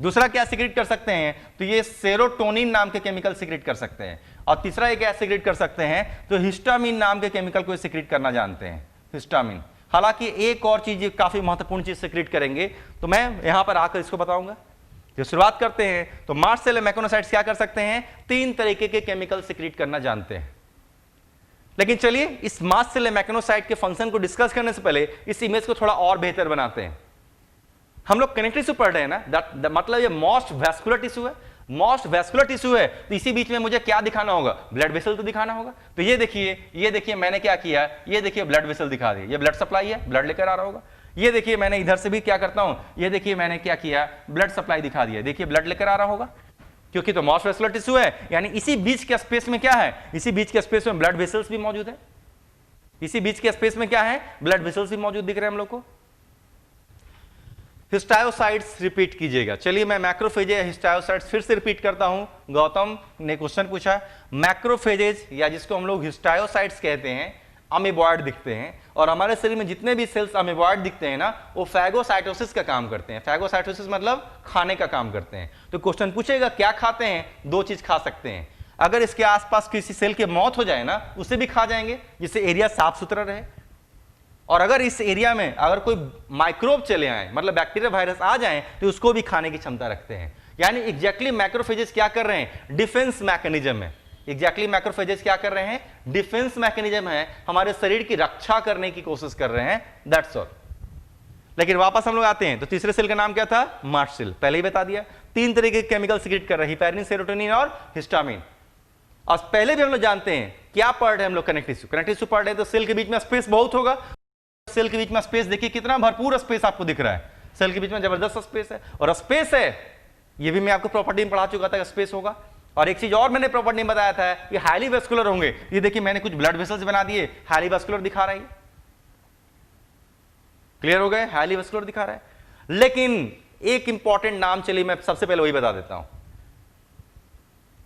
दूसरा क्या सिक्रेट कर सकते हैं, तो ये सेरोटोनिन नाम के केमिकल सिक्रेट कर सकते हैं। और तीसरा ये क्या सिक्रेट कर सकते हैं, तो हिस्टामिन नाम के केमिकल को सिक्रेट करना जानते हैं, हिस्टामिन। हालांकि एक और चीज, काफी महत्वपूर्ण चीज सिक्रेट करेंगे, तो मैं यहां पर आकर इसको बताऊंगा। जो शुरुआत करते हैं, तो मार्च सेल मैक्रोसाइट्स क्या कर सकते हैं, तीन तरीके के केमिकल सिक्रेट करना जानते हैं। लेकिन चलिए इस मार्च सेल मैक्रोसाइट के फंक्शन को डिस्कस करने से पहले इस इमेज को थोड़ा और बेहतर बनाते हैं। हम लोग कनेक्टिव टिश्यू पढ़ रहे हैं ना, मतलब ये मोस्ट वैस्कुलर टिश्यू है, मोस्ट वेस्कुलर टिश्यू है, तो इसी बीच में मुझे क्या दिखाना होगा, ब्लड वेसल तो दिखाना होगा। तो ये देखिए मैंने क्या किया, ये देखिए ब्लड वेसल दिखा दिया, ये ब्लड सप्लाई है, ब्लड लेकर आ रहा होगा। ये देखिए मैंने इधर से भी क्या करता हूं, ये देखिए मैंने क्या किया, ब्लड सप्लाई दिखा दिया, देखिए ब्लड लेकर आ रहा होगा, क्योंकि तो मोस्ट वेस्कुलर टिश्यू है, यानी इसी बीच के स्पेस में क्या है, इसी बीच के स्पेस में ब्लड वेसल्स भी मौजूद है, इसी बीच के स्पेस में क्या है, ब्लड वेसल्स भी मौजूद दिख रहे हैं हम लोग को। हिस्टायोसाइट्स रिपीट कीजिएगा। चलिए मैं मैक्रोफेज या हिस्टायोसाइट्स फिर से रिपीट करता हूं। गौतम ने क्वेश्चन पूछा, मैक्रोफेजेज या जिसको हम लोग हिस्टायोसाइट्स कहते हैं, अमीबॉयड दिखते हैं, और हमारे शरीर में जितने भी सेल्स अमीबॉयड दिखते हैं ना, वो फैगोसाइटोसिस का काम करते हैं। फैगोसाइटोसिस मतलब खाने का काम करते हैं। तो क्वेश्चन पूछेगा क्या खाते हैं, दो चीज खा सकते हैं। अगर इसके आसपास किसी सेल की मौत हो जाए ना, उसे भी खा जाएंगे, जिससे एरिया साफ सुथरा रहे। और अगर इस एरिया में अगर कोई माइक्रोब चले आए, मतलब बैक्टीरिया वायरस आ जाए, तो उसको भी खाने की क्षमता रखते हैं। यानी एग्जैक्टली मैक्रोफेजेस क्या कर रहे हैं, डिफेंस मैकेनिज्म है। एग्जैक्टली मैक्रोफेजेस क्या कर रहे हैं, डिफेंस मैकेनिज्म है, हमारे शरीर की रक्षा करने की कोशिश कर रहे हैं, दैट्स ऑल। लेकिन वापस हम लोग आते हैं, तो तीसरे सेल का नाम क्या था, मास्ट सेल, पहले ही बता दिया। 3 तरह के केमिकल सीक्रेट कर रहे हैं, हिपैरिन, सेरोटोनिन और हिस्टामिन। और पहले भी हम लोग जानते हैं क्या पढ़ रहे हैं हम लोग, कनेक्टिव टिश्यू। कनेक्टिव टिश्यू पढ़ रहे हैं तो सेल के बीच में स्पेस बहुत होगा। सेल के बीच में स्पेस देखिए कितना भरपूर स्पेस आपको दिख रहा है, सेल के बीच में जबरदस्त स्पेस है। और स्पेस है, ये भी मैं आपको प्रॉपर्टी में पढ़ा चुका था, स्पेस होगा। और एक चीज और मैंने प्रॉपर्टी में बताया था, ये हाईली वेस्कुलर होंगे। ये देखिए मैंने कुछ ब्लड वेसल्स बना दिए, हाईली वेस्कुलर दिखा रहा है, क्लियर हो गए, हाईली वेस्कुलर दिखा रहा है। लेकिन एक इंपॉर्टेंट नाम, चलिए मैं सबसे पहले वही बता देता हूं।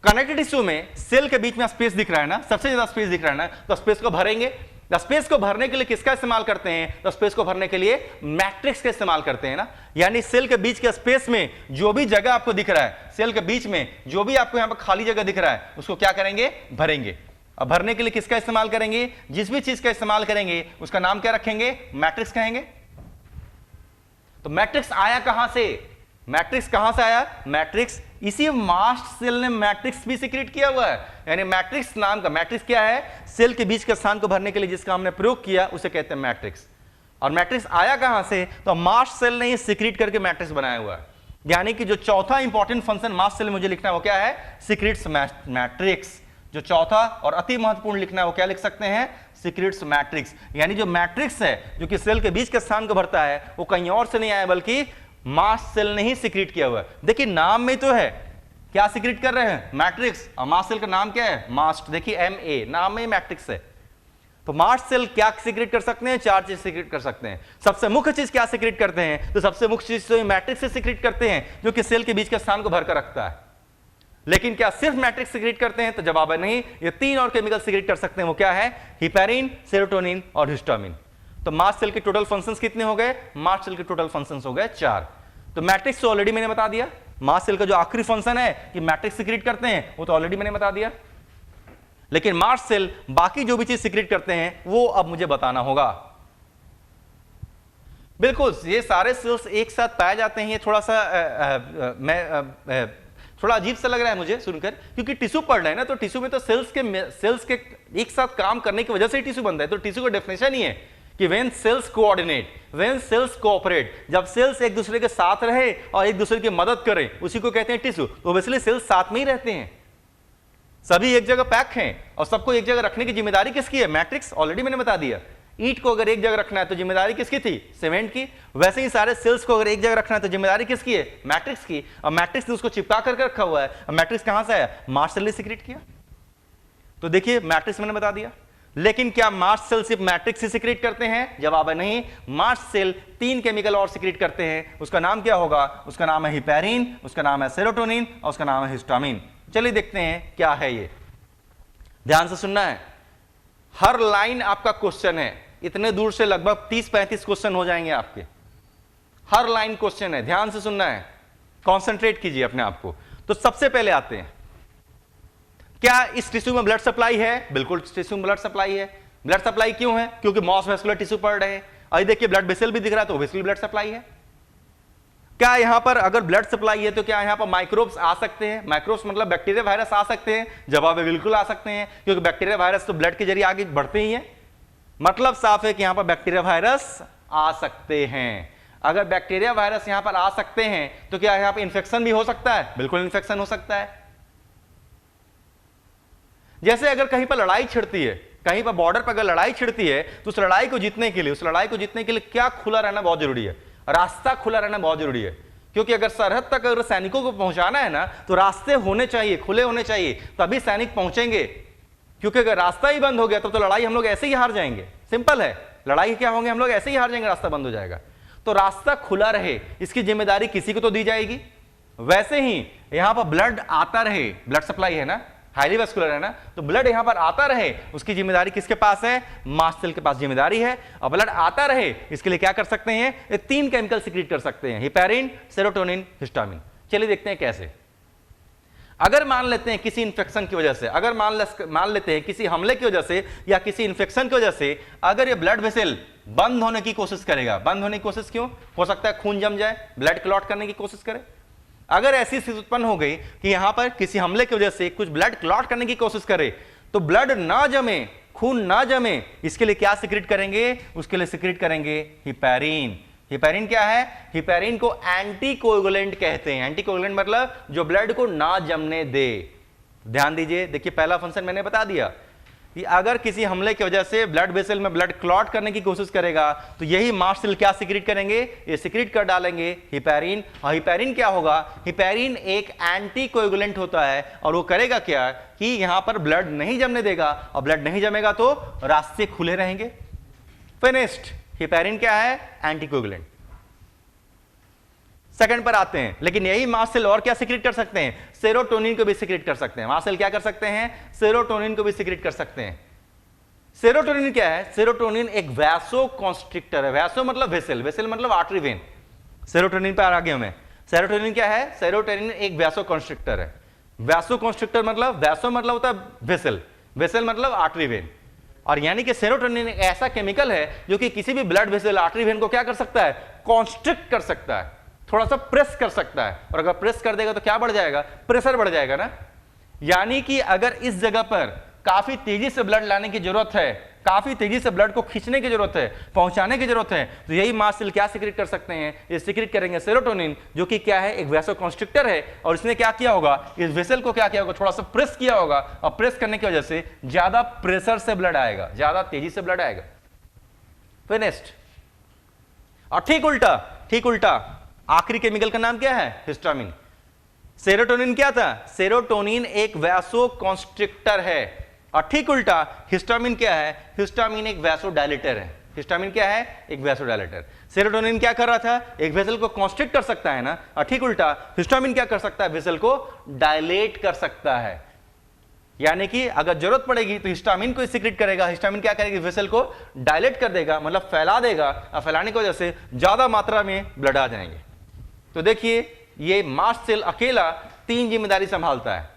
कनेक्टिव टिश्यू में सेल के बीच में स्पेस दिख रहा है ना, सबसे ज्यादा स्पेस दिख रहा है ना, तो स्पेस को भरेंगे। स्पेस को भरने के लिए किसका इस्तेमाल करते हैं, तो स्पेस को भरने के लिए मैट्रिक्स का इस्तेमाल करते हैं ना। यानी सेल के बीच के स्पेस में जो भी जगह आपको दिख रहा है, सेल के बीच में जो भी आपको यहां पर खाली जगह दिख रहा है, उसको क्या करेंगे, भरेंगे। अब भरने के लिए किसका इस्तेमाल करेंगे, जिस भी चीज का इस्तेमाल करेंगे उसका नाम क्या रखेंगे, मैट्रिक्स कहेंगे। तो मैट्रिक्स आया कहां से, मैट्रिक्स कहां से आया, मैट्रिक्स इसी मास्ट सेल ने मैट्रिक्स भी सीक्रेट किया हुआ है। यानी मैट्रिक्स नाम का, मैट्रिक्स क्या है, सेल के बीच के स्थान को भरने के लिए जिसका हमने प्रयोग किया उसे कहते हैं मैट्रिक्स। और मैट्रिक्स आया कहां से, तो मास्ट सेल ने ही सीक्रेट करके मैट्रिक्स बनाया हुआ है। यानी कि जो चौथा इंपॉर्टेंट फंक्शन मास्ट सेल में मुझे लिखना है वो क्या है, सीक्रेट्स मैट्रिक्स। जो चौथा और अति महत्वपूर्ण लिखना है वो क्या लिख सकते हैं, सीक्रेट्स मैट्रिक्स। यानी जो मैट्रिक्स है जो कि सेल के बीच के स्थान को भरता है, वो कहीं और से नहीं आया बल्कि मास्ट सेल ने ही सीक्रेट किया हुआ है। देखिए नाम में तो है, क्या सीक्रेट कर रहे हैं, मैट्रिक्स। और मास्ट सेल का नाम क्या है, मास्ट, देखिए MA, नाम में मैट्रिक्स है। तो मास्ट सेल क्या सीक्रेट कर सकते हैं, 4 चीज सीक्रेट कर सकते हैं। सबसे मुख्य चीज क्या सीक्रेट करते हैं, तो सबसे मुख्य चीज तो मैट्रिक्स से सीक्रेट करते हैं, जो कि सेल के बीच के स्थान को भरकर रखता है। लेकिन क्या सिर्फ मैट्रिक्स सीक्रेट करते हैं, तो जवाब है नहीं। ये 3 और केमिकल सीक्रेट कर सकते हैं, वो क्या है, हिपैरिन, सेरोटोनिन और हिस्टामिन। तो मास्ट सेल के टोटल फंक्शंस कितने हो गए, मास्ट सेल के टोटल फंक्शंस हो गए 4। तो मैट्रिक्स तो ऑलरेडी मैंने बता दिया। मास्ट सेल का जो आखिरी फंक्शन है कि मैट्रिक्स सीक्रेट करते हैं, वो तो ऑलरेडी मैंने बता दिया। लेकिन मास्ट सेल बाकी जो भी चीज सीक्रेट करते हैं वो अब मुझे बताना होगा। बिल्कुल, ये सारे सेल्स एक साथ पाए जाते हैं। ये थोड़ा सा थोड़ा अजीब सा लग रहा है मुझे सुनकर, क्योंकि टिश्यू पढ़ रहे हैं ना, तो टिश्यू में तो सेल्स के एक साथ काम करने की वजह से ही टिश्यू बनता है। तो टिश्यू का डेफिनेशन ही है कि when cells coordinate, when cells cooperate, जब सेल्स एक दूसरे के साथ रहे और एक दूसरे की मदद करें, उसी को कहते हैं टिश्यू। तो ऑब्वियसली सेल्स साथ में ही रहते हैं, सभी एक जगह पैक हैं, और सबको एक जगह रखने की जिम्मेदारी किसकी है, मैट्रिक्स। ऑलरेडी मैंने बता दिया, ईंट को अगर एक जगह रखना है तो जिम्मेदारी किसकी थी, सीमेंट की। वैसे ही सारे सेल्स को अगर एक जगह रखना है तो जिम्मेदारी किसकी है, मैट्रिक्स की। और मैट्रिक्स ने उसको चिपका करके रखा हुआ है। और मैट्रिक्स कहां से आया, मास्ट सेल ने सीक्रेट किया। तो देखिए मैट्रिक्स मैंने बता दिया। लेकिन क्या मास्ट सेल सिर्फ मैट्रिक्स से सीक्रेट करते हैं, जवाब है नहीं। मास्ट सेल 3 केमिकल और सीक्रेट करते हैं। उसका नाम क्या होगा, उसका नाम है हिपैरिन, उसका नाम है सेरोटोनिन और उसका नाम है हिस्टामिन। चलिए देखते हैं क्या है ये, ध्यान से सुनना है। हर लाइन आपका क्वेश्चन है, इतने दूर से लगभग 30-35 क्वेश्चन हो जाएंगे आपके। हर लाइन क्वेश्चन है, ध्यान से सुनना है, कंसंट्रेट कीजिए अपने आप को। तो सबसे पहले आते हैं, क्या इस टिश्यू में ब्लड सप्लाई है, बिल्कुल टिश्यू में ब्लड सप्लाई है। ब्लड सप्लाई क्यों है, क्योंकि मोस्ट वेस्कुलर टिश्यू पढ़ रहे हैं। और देखिए ब्लड वेसल भी दिख रहा है, तो ऑब्वियसली ब्लड सप्लाई है। क्या यहां पर अगर ब्लड सप्लाई है तो क्या यहां पर माइक्रोब्स आ सकते हैं, माइक्रोब्स मतलब बैक्टीरिया वायरस आ सकते हैं, जवाब है बिल्कुल आ सकते हैं, क्योंकि बैक्टीरिया वायरस तो ब्लड के जरिए आगे बढ़ते ही हैं। मतलब साफ है कि यहां पर बैक्टीरिया वायरस आ सकते हैं। अगर बैक्टीरिया वायरस यहां पर आ सकते हैं तो क्या यहां पर इंफेक्शन भी हो सकता है? बिल्कुल इंफेक्शन हो सकता है। जैसे अगर कहीं पर लड़ाई छिड़ती है, कहीं पर बॉर्डर पर अगर लड़ाई छिड़ती है, तो उस लड़ाई को जीतने के लिए क्या खुला रहना बहुत जरूरी है? रास्ता खुला रहना बहुत जरूरी है, क्योंकि अगर सरहद तक अगर सैनिकों को पहुंचाना है ना, तो रास्ते होने चाहिए, खुले होने चाहिए, तभी सैनिक पहुंचेंगे। क्योंकि अगर रास्ता ही बंद हो गया तो लड़ाई हम लोग ऐसे ही हार जाएंगे। सिंपल है, लड़ाई क्या होंगे, हम लोग ऐसे ही हार जाएंगे, रास्ता बंद हो जाएगा। तो रास्ता खुला रहे, इसकी जिम्मेदारी किसी को तो दी जाएगी। वैसे ही यहां पर ब्लड आता रहे, ब्लड सप्लाई है ना, हाईली वैस्कुलर है ना, तो ब्लड यहां पर आता रहे, उसकी जिम्मेदारी किसके पास है? मास्ट सेल के पास जिम्मेदारी है। और ब्लड आता रहे, इसके लिए क्या कर सकते हैं? ये 3 केमिकल सीक्रेट कर सकते हैं, हिपैरिन, सेरोटोनिन, हिस्टामिन। चलिए देखते हैं कैसे। अगर मान लेते हैं किसी इंफेक्शन की वजह से, अगर मान लेते हैं किसी हमले की वजह से या किसी इंफेक्शन की वजह से अगर ये ब्लड वेसल बंद होने की कोशिश करेगा, बंद होने की कोशिश क्यों हो सकता है? खून जम जाए, ब्लड क्लॉट करने की कोशिश करे। अगर ऐसी स्थिति उत्पन्न हो गई कि यहां पर किसी हमले की वजह से कुछ ब्लड क्लॉट करने की कोशिश करे, तो ब्लड ना जमे, खून ना जमे, इसके लिए क्या सीक्रेट करेंगे? उसके लिए सीक्रेट करेंगे हिपैरिन। हिपैरिन क्या है? हिपैरिन को एंटीकोगुलेंट कहते हैं। एंटीकोगुलेंट मतलब जो ब्लड को ना जमने दे। ध्यान दीजिए, देखिए पहला फंक्शन मैंने बता दिया कि अगर किसी हमले की वजह से ब्लड वेसल में ब्लड क्लॉट करने की कोशिश करेगा, तो यही मास्ट सेल क्या सीक्रेट करेंगे? ये सीक्रेट कर डालेंगे हिपैरिन। और हिपैरिन क्या होगा? हिपैरिन एक एंटीकोगुलेंट होता है, और वो करेगा क्या कि यहां पर ब्लड नहीं जमने देगा, और ब्लड नहीं जमेगा तो रास्ते खुले रहेंगे। फिनिश्ड। हिपैरिन क्या है? एंटीकोगुलेंट। सेकंड पर आते हैं, लेकिन यही मास्ट सेल और क्या सीक्रेट कर सकते हैं? सेरोटोनिन को भी सीक्रेट कर सकते हैं। मास्ट सेल क्या कर सकते हैं? सेरोटोनिन को भी सीक्रेट कर सकते हैं। सेरोटोनिन क्या है? सेरोटोनिन एक वैसोकॉन्स्ट्रिक्टर है। वैसो मतलब वेसल, वेसल मतलब आर्टरी वेन। सेरोटोनिन पर आ गया मैं। सेरोटोनिन क्या है? सेरोटोनिन एक वैसोकॉन्स्ट्रिक्टर है। वैसोकॉन्स्ट्रिक्टर मतलब, वैसो मतलब होता है वेसल, वेसल मतलब आर्टरी वेन। और यानी कि सेरोटोनिन एक ऐसा केमिकल है जो कि किसी भी ब्लड वेसल, आर्टरी वेन को क्या कर सकता है? कॉन्स्ट्रिक्ट कर सकता है, थोड़ा सा प्रेस कर सकता है। और अगर प्रेस कर देगा तो क्या बढ़ जाएगा? प्रेशर बढ़ जाएगा ना। यानी कि अगर इस जगह पर काफी तेजी से ब्लड लाने की जरूरत है, काफी तेजी से ब्लड को खींचने की जरूरत है, पहुंचाने की जरूरत है, तो यही मास्ट सेल क्या सीक्रेट कर सकते हैं? ये सीक्रेट करेंगे सेरोटोनिन, जो कि क्या है? एक वैसोकॉन्स्ट्रिक्टर है। और इसने क्या किया होगा? इस वेसल को क्या किया होगा? थोड़ा सा प्रेस किया होगा, और प्रेस करने की वजह से ज्यादा प्रेशर से ब्लड आएगा, ज्यादा तेजी से ब्लड आएगा। फिनिश्ड। और ठीक उल्टा, ठीक उल्टा आखिरी केमिकल का नाम क्या है? हिस्टामिन। सेरोटोनिन क्या था? सेरोटोनिन एक वैसोकॉन्स्ट्रिक्टर है। और ठीक उल्टा हिस्टामिन क्या है? हिस्टामिन एक वैसोडायलेटर है। हिस्टामिन क्या है? एक वैसोडायलेटर। सेरोटोनिन क्या कर रहा था? एक वेसल को कॉन्स्ट्रिक्ट कर सकता है ना। और ठीक उल्टा हिस्टामिन क्या कर सकता है? वेसल को डायलेट कर सकता है। यानी कि अगर जरूरत पड़ेगी तो हिस्टामिन को सीक्रेट करेगा। हिस्टामिन क्या करेगी? वेसल को डायलेट कर देगा, मतलब फैला देगा, और फैलाने की वजह से ज्यादा मात्रा में ब्लड आ जाएंगे। तो देखिए, ये मास्ट सेल अकेला 3 जिम्मेदारी संभालता है।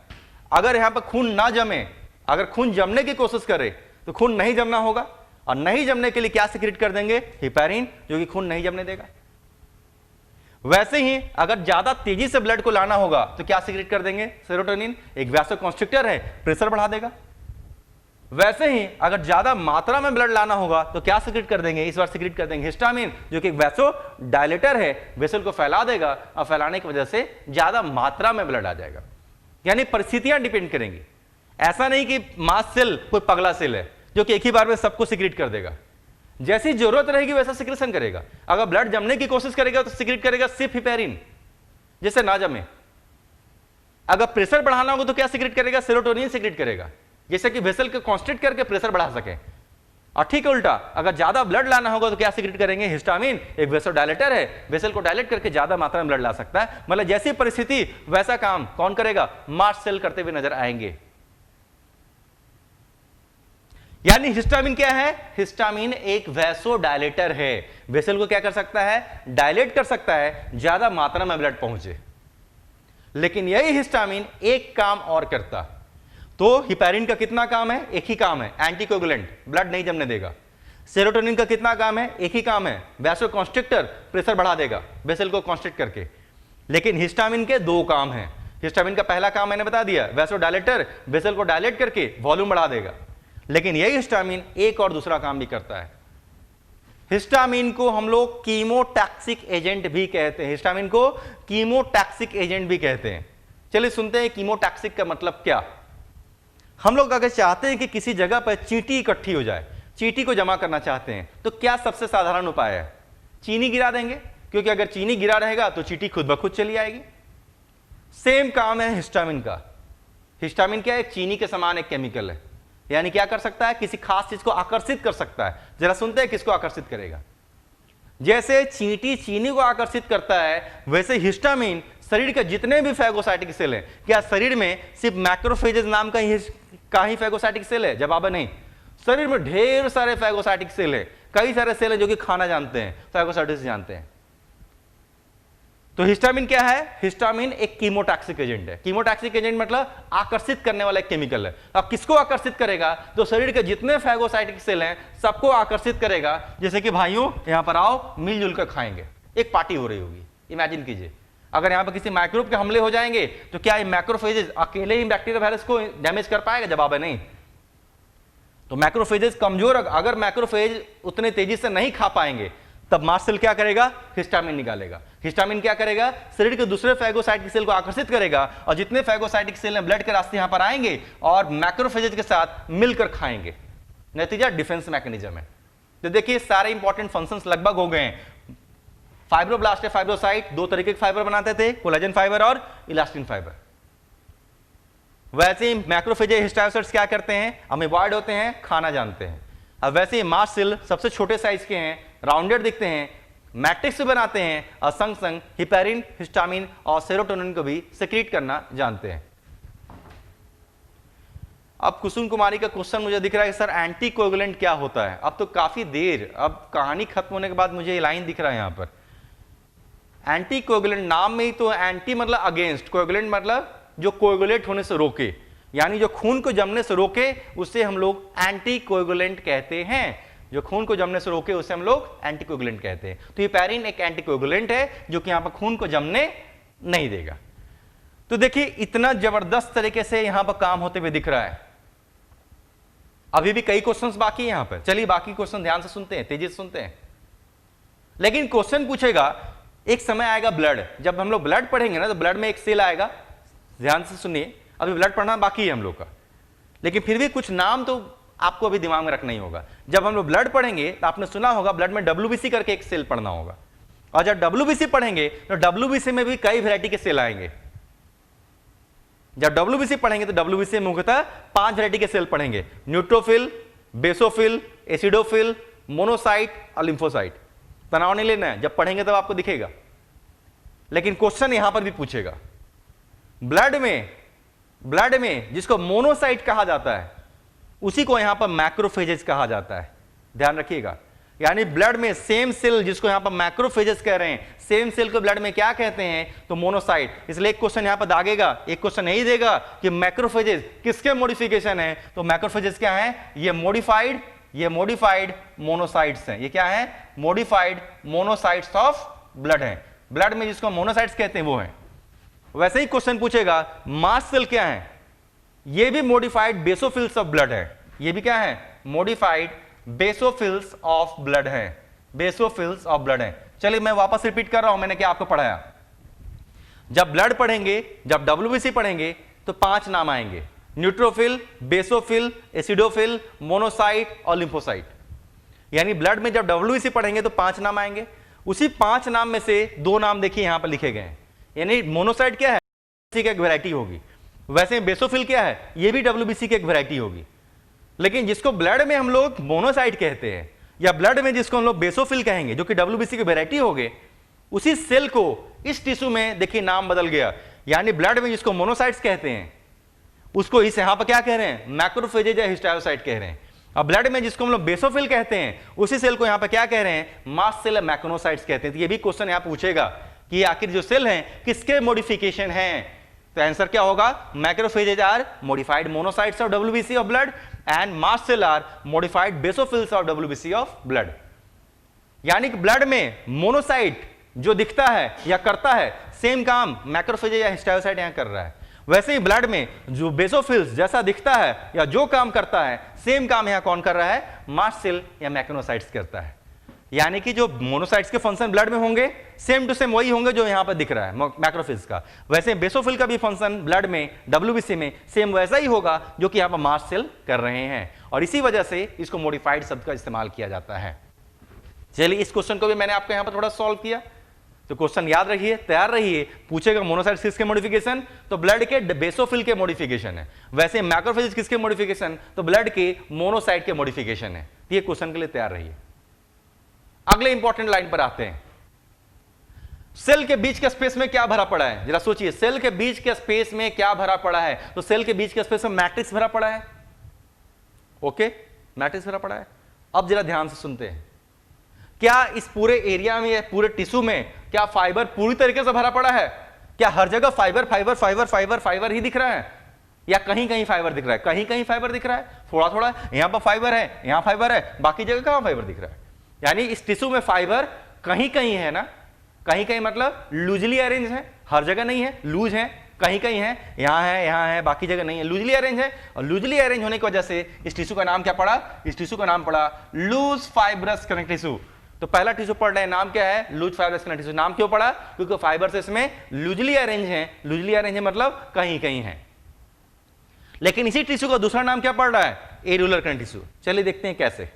अगर यहां पर खून ना जमे, अगर खून जमने की कोशिश करे तो खून नहीं जमना होगा, और नहीं जमने के लिए क्या सीक्रेट कर देंगे? हिपैरिन, जो कि खून नहीं जमने देगा। वैसे ही अगर ज्यादा तेजी से ब्लड को लाना होगा तो क्या सीक्रेट कर देंगे? सेरोटोनिन, एक वैसोकॉन्स्ट्रिक्टर है, प्रेशर बढ़ा देगा। वैसे ही अगर ज्यादा मात्रा में ब्लड लाना होगा तो क्या सीक्रेट कर देंगे? इस बार सीक्रेट कर देंगे हिस्टामिन, जो कि एक वैसोडायलेटर है, वेसल को फैला देगा, और फैलाने की वजह से ज्यादा मात्रा में ब्लड आ जाएगा। यानी परिस्थितियां डिपेंड करेंगी। ऐसा नहीं कि मास्ट सेल कोई पगला सेल है जो कि एक ही बार में सबको सीक्रेट कर देगा। जैसी जरूरत रहेगी वैसा सीक्रेशन करेगा। अगर ब्लड जमने की कोशिश करेगा तो सीक्रेट करेगा सिर्फ हिपैरिन, जैसे ना जमे। अगर प्रेशर बढ़ाना होगा तो क्या सीक्रेट करेगा? सेरोटोनिन सीक्रेट करेगा, जैसे कि वेसल को कॉन्स्ट्रिक्ट करके प्रेशर बढ़ा सके। और ठीक उल्टा अगर ज्यादा ब्लड लाना होगा तो क्या सीक्रेट करेंगे? हिस्टामिन, एक वैसोडायलेटर है, वेसल को डायलेट करके ज्यादा मात्रा में ब्लड ला सकता है। मतलब जैसी परिस्थिति वैसा काम कौन करेगा? मास्ट सेल करते हुए नजर आएंगे। यानी हिस्टामिन क्या है? हिस्टामिन एक वैसोडायलेटर है, वेसल को क्या कर सकता है? डायलेट कर सकता है, ज्यादा मात्रा में ब्लड पहुंचे। लेकिन यही हिस्टामिन एक काम और करता। तो हिपैरिन का कितना काम है? एक ही काम है, एंटीकोगुलेंट, ब्लड नहीं जमने देगा। सेरोटोनिन का कितना काम है? एक ही काम है, वैसोकॉन्स्ट्रिक्टर, प्रेशर बढ़ा देगा वेसल को कॉन्स्ट्रिक्ट करके। लेकिन हिस्टामिन के 2 काम हैं। हिस्टामिन का पहला काम मैंने बता दिया, वैसोडायलेटर, वेसल को डायलेट करके वॉल्यूम बढ़ा देगा। लेकिन यही हिस्टामिन एक और दूसरा काम भी करता है। हिस्टामिन को हम लोग कीमोटैक्सिक एजेंट भी कहते हैं, हिस्टामिन को कीमोटैक्सिक एजेंट भी कहते हैं। चलिए सुनते हैं कीमोटैक्सिक का मतलब क्या। हम लोग अगर चाहते हैं कि किसी जगह पर चींटी इकट्ठी हो जाए, चींटी को जमा करना चाहते हैं, तो क्या सबसे साधारण उपाय है? चीनी गिरा देंगे, क्योंकि अगर चीनी गिरा रहेगा तो चींटी खुद ब खुद चली आएगी। सेम काम है हिस्टामिन का। हिस्टामिन क्या है? एक चीनी के समान एक केमिकल है, यानी क्या कर सकता है? किसी खास चीज को आकर्षित कर सकता है। जरा सुनते हैं किसको आकर्षित करेगा। जैसे चींटी चीनी को आकर्षित करता है, वैसे हिस्टामिन शरीर के जितने भी फैगोसाइटिक सेल हैं, क्या शरीर में सिर्फ मैक्रोफेजेस नाम का ही फैगोसाइटिक सेल है? जवाब है नहीं। शरीर में ढेर सारे फैगोसाइटिक सेल हैं, कई सारे सेल हैं जो कि खाना जानते हैं, फैगोसाइटिक्स जानते हैं। तो हिस्टामिन क्या है? हिस्टामिन एक कीमोटैक्सिक एजेंट है। कीमोटैक्सिक एजेंट मतलब आकर्षित करने वाला एक केमिकल है। अब किसको आकर्षित करेगा? तो शरीर के जितने फैगोसाइटिक सेल हैं सबको आकर्षित करेगा। जैसे कि भाइयों यहां पर आओ, मिलजुल कर खाएंगे, एक पार्टी हो रही होगी। इमेजिन कीजिए अगर यहां पर किसी माइक्रोब के हमले हो जाएंगे तो क्या ये मैक्रोफेजेस अकेले ही बैक्टीरिया वायरस को डैमेज कर पाएगा? जवाब है नहीं। तो मैक्रोफेजेस कमजोर, अगर मैक्रोफेज उतने तेजी से नहीं खा पाएंगे तब मास्ट सेल क्या करेगा? हिस्टामिन निकालेगा। हिस्टामिन क्या करेगा? शरीर के दूसरे फैगोसाइटिक सेल को आकर्षित करेगा और जितने फैगोसाइटिक सेल हैं ब्लड के रास्ते यहां पर आएंगे और मैक्रोफेजेस के साथ मिलकर खाएंगे। नतीजा डिफेंस मैकेनिज्म है। तो देखिए सारे इंपॉर्टेंट फंक्शंस लगभग हो गए हैं। फाइब्रोब्लास्ट है फाइब्रोसाइट, दो तरीके के फाइबर बनाते थे, कोलेजन फाइबर और इलास्टिन फाइबर। वैसे ही मैक्रोफेज हिस्टायोसाइट्स क्या करते हैं? अमीबॉइड होते हैं, खाना जानते हैं। अब वैसे ही मास्ट सेल सबसे छोटे साइज के हैं, राउंडेड दिखते हैं, मैट्रिक्स बनाते हैं और संग संग हिपेरिन, हिस्टामिन और सेरोटोनिन को भी सेक्रीट करना जानते हैं। अब कुसुम कुमारी का क्वेश्चन मुझे दिख रहा है सर एंटीकोगुलेंट क्या होता है? अब तो काफी देर, अब कहानी खत्म होने के बाद मुझे ये लाइन दिख रहा है यहां पर। एंटीकोगुलेंट नाम में ही तो एंटी मतलब अगेंस्ट, कोगुलेंट मतलब जो कोगुलेट होने से रोके, यानी जो खून को जमने से रोके उसे हम लोग एंटीकोगुलेंट कहते हैं। जो खून को जमने से रोके उसे हम लोग एंटीकोगुलेंट कहते हैं। तो हिपेरिन एक एंटीकोगुलेंट है जो कि यहां पर खून को जमने नहीं देगा। तो देखिए इतना जबरदस्त तरीके से यहां पर काम होते हुए दिख रहा है। अभी भी कई क्वेश्चंस बाकी हैं यहां पर। चलिए बाकी क्वेश्चन ध्यान से सुनते हैं, तेजी से सुनते हैं। लेकिन क्वेश्चन पूछेगा, एक समय आएगा ब्लड, जब हम लोग ब्लड पढ़ेंगे ना तो ब्लड में एक सेल आएगा। ध्यान से सुनिए, अभी ब्लड पढ़ना बाकी है हम लोग का, लेकिन फिर भी कुछ नाम तो आपको अभी दिमाग में रखना ही होगा। जब हम लोग ब्लड पढ़ेंगे तो आपने सुना होगा ब्लड में WBC करके एक सेल पढ़ना होगा, और जब WBC पढ़ेंगे तो WBC में भी कई वैरायटी के सेल आएंगे। जब WBC पढ़ेंगे तो WBC में मुख्यतः 5 वैरायटी के सेल पढ़ेंगे, न्यूट्रोफिल, बेसोफिल, एसिडोफिल, मोनोसाइट और लिम्फोसाइट। तनाव नहीं लेना है, जब पढ़ेंगे तब आपको दिखेगा। लेकिन क्वेश्चन यहां पर भी पूछेगा, ब्लड में जिसको मोनोसाइट कहा जाता है उसी को यहां पर मैक्रोफेजेस कहा जाता है। ध्यान रखिएगा, यानी ब्लड में सेम सेल जिसको यहां पर मैक्रोफेजेस कह रहे हैं, सेम सेल को ब्लड में क्या कहते हैं? तो मोनोसाइट। इसलिए एक क्वेश्चन यहां पर दागेगा, एक क्वेश्चन यही देगा कि मैक्रोफेजेस किसके मॉडिफिकेशन है? तो मैक्रोफेजेस क्या है? ये मॉडिफाइड मोनोसाइट्स हैं। ये क्या है? मॉडिफाइड मोनोसाइट्स ऑफ ब्लड है। ब्लड में जिसको मोनोसाइट्स कहते हैं वो है। वैसे ही क्वेश्चन पूछेगा मास्ट सेल क्या है? ये भी मॉडिफाइड बेसोफिल्स ऑफ ब्लड है। ये भी क्या है? मॉडिफाइड बेसोफिल्स ऑफ ब्लड है। बेसोफिल्स ऑफ ब्लड है। चलिए मैं वापस रिपीट कर रहा हूं, मैंने क्या आपको पढ़ाया। जब ब्लड पढ़ेंगे, जब WBC पढ़ेंगे तो 5 नाम आएंगे, न्यूट्रोफिल, बेसोफिल, एसिडोफिल, मोनोसाइट और लिम्फोसाइट। यानी ब्लड में जब WBC पढ़ेंगे तो 5 नाम आएंगे। उसी 5 नाम में से 2 नाम देखिए यहां पर लिखे गए हैं। यानी मोनोसाइट क्या है? WBC की एक वैरायटी होगी। वैसे बेसोफिल क्या है? ये भी WBC की एक वैरायटी होगी। लेकिन जिसको ब्लड में हम लोग मोनोसाइट कहते हैं या ब्लड में जिसको हम लोग बेसोफिल कहेंगे, जो कि WBC की वैरायटी होगी, उसी सेल को इस टिश्यू में देखिए नाम बदल गया। यानी ब्लड में जिसको मोनोसाइट्स कहते हैं उसको इस यहां पर क्या कह रहे हैं? मैक्रोफेजेज या हिस्टायोसाइट कह रहे हैं। अब ब्लड में जिसको हम लोग बेसोफिल कहते हैं उसी सेल को यहां पर क्या कह रहे हैं? मास्ट सेल या मैक्रोनोसाइट्स कहते हैं। तो ये भी क्वेश्चन यहां पूछेगा कि आखिर जो सेल हैं किसके मॉडिफिकेशन हैं? तो आंसर क्या होगा? Macrophages are modified monocytes of WBC of blood and mast cell are modified basophils of WBC of blood. यानी कि ब्लड में मोनोसाइट जो दिखता है या करता है सेम काम मैक्रोफेजेज या हिस्टायोसाइट यहां कर रहा है। वैसे ही ब्लड में जो बेसोफिल्स जैसा दिखता है या जो काम करता है सेम काम यहां कौन कर रहा है? मास्ट सेल या मैक्रोनोसाइट्स करता है। यानी कि जो मोनोसाइट्स के फंक्शन ब्लड में होंगे सेम टू सेम वही होंगे जो यहां पर दिख रहा है मैक्रोफेज का, वैसे बेसोफिल का भी फंक्शन ब्लड में डब्ल्यूबीसी में सेम वैसा ही होगा जो कि यहां पर मास्ट सेल कर रहे हैं, और इसी वजह से इसको मॉडिफाइड शब्द का इस्तेमाल किया जाता है। चलिए इस क्वेश्चन को भी मैंने आपके यहां पर थोड़ा सॉल्व किया, तो क्वेश्चन याद रखिए, तैयार रहिए। पूछेगा मोनोसाइट्स किसके मॉडिफिकेशन, तो ब्लड के बेसोफिल के मॉडिफिकेशन है, वैसे मैक्रोफेज किसके मॉडिफिकेशन, तो ब्लड के मोनोसाइट के मॉडिफिकेशन है। ये क्वेश्चन के लिए तैयार रहिए। अगले इंपॉर्टेंट लाइन पर आते हैं, सेल के बीच के स्पेस में क्या भरा पड़ा है, जरा सोचिए, सेल के बीच के स्पेस में क्या भरा पड़ा है, तो सेल के बीच के स्पेस में मैट्रिक्स भरा पड़ा है। ओके, मैट्रिक्स भरा पड़ा है। अब जरा ध्यान से सुनते हैं, क्या इस पूरे एरिया में, पूरे टिश्यू में क्या फाइबर पूरी तरीके से भरा पड़ा है? क्या हर जगह fibre fibre fibre fibre fibre ही दिख रहा है, या कहीं कहीं फाइबर दिख रहा है? कहीं कहीं फाइबर दिख रहा है, थोड़ा थोड़ा, यहां पर फाइबर है, यहां फाइबर है, बाकी जगह कहां फाइबर दिख रहा है? यानी इस टिश्यू में फाइबर कहीं कहीं है ना, कहीं कहीं मतलब लूजली अरेंज है, हर जगह नहीं है, लूज है, कहीं कहीं है, यहां है, बाकी जगह नहीं है, लूजली अरेंज है। और लूजली अरेंज होने की वजह से इस टिश्यू का नाम क्या पड़ा? इस टिश्यू का नाम पड़ा लूज फाइब्रस कनेक्टिव टिश्यू। तो पहला टिश्यू पढ़ रहे हैं, नाम क्या है? Loose fibrous connective tissue. नाम क्यों पड़ा? क्योंकि फाइबर्स इसमें लूजली अरेंज है, लूजली अरेंज है मतलब कहीं कहीं है। लेकिन इसी टिश्यू का दूसरा नाम क्या पड़ रहा है? Areolar connective tissue. चलिए देखते हैं कैसे।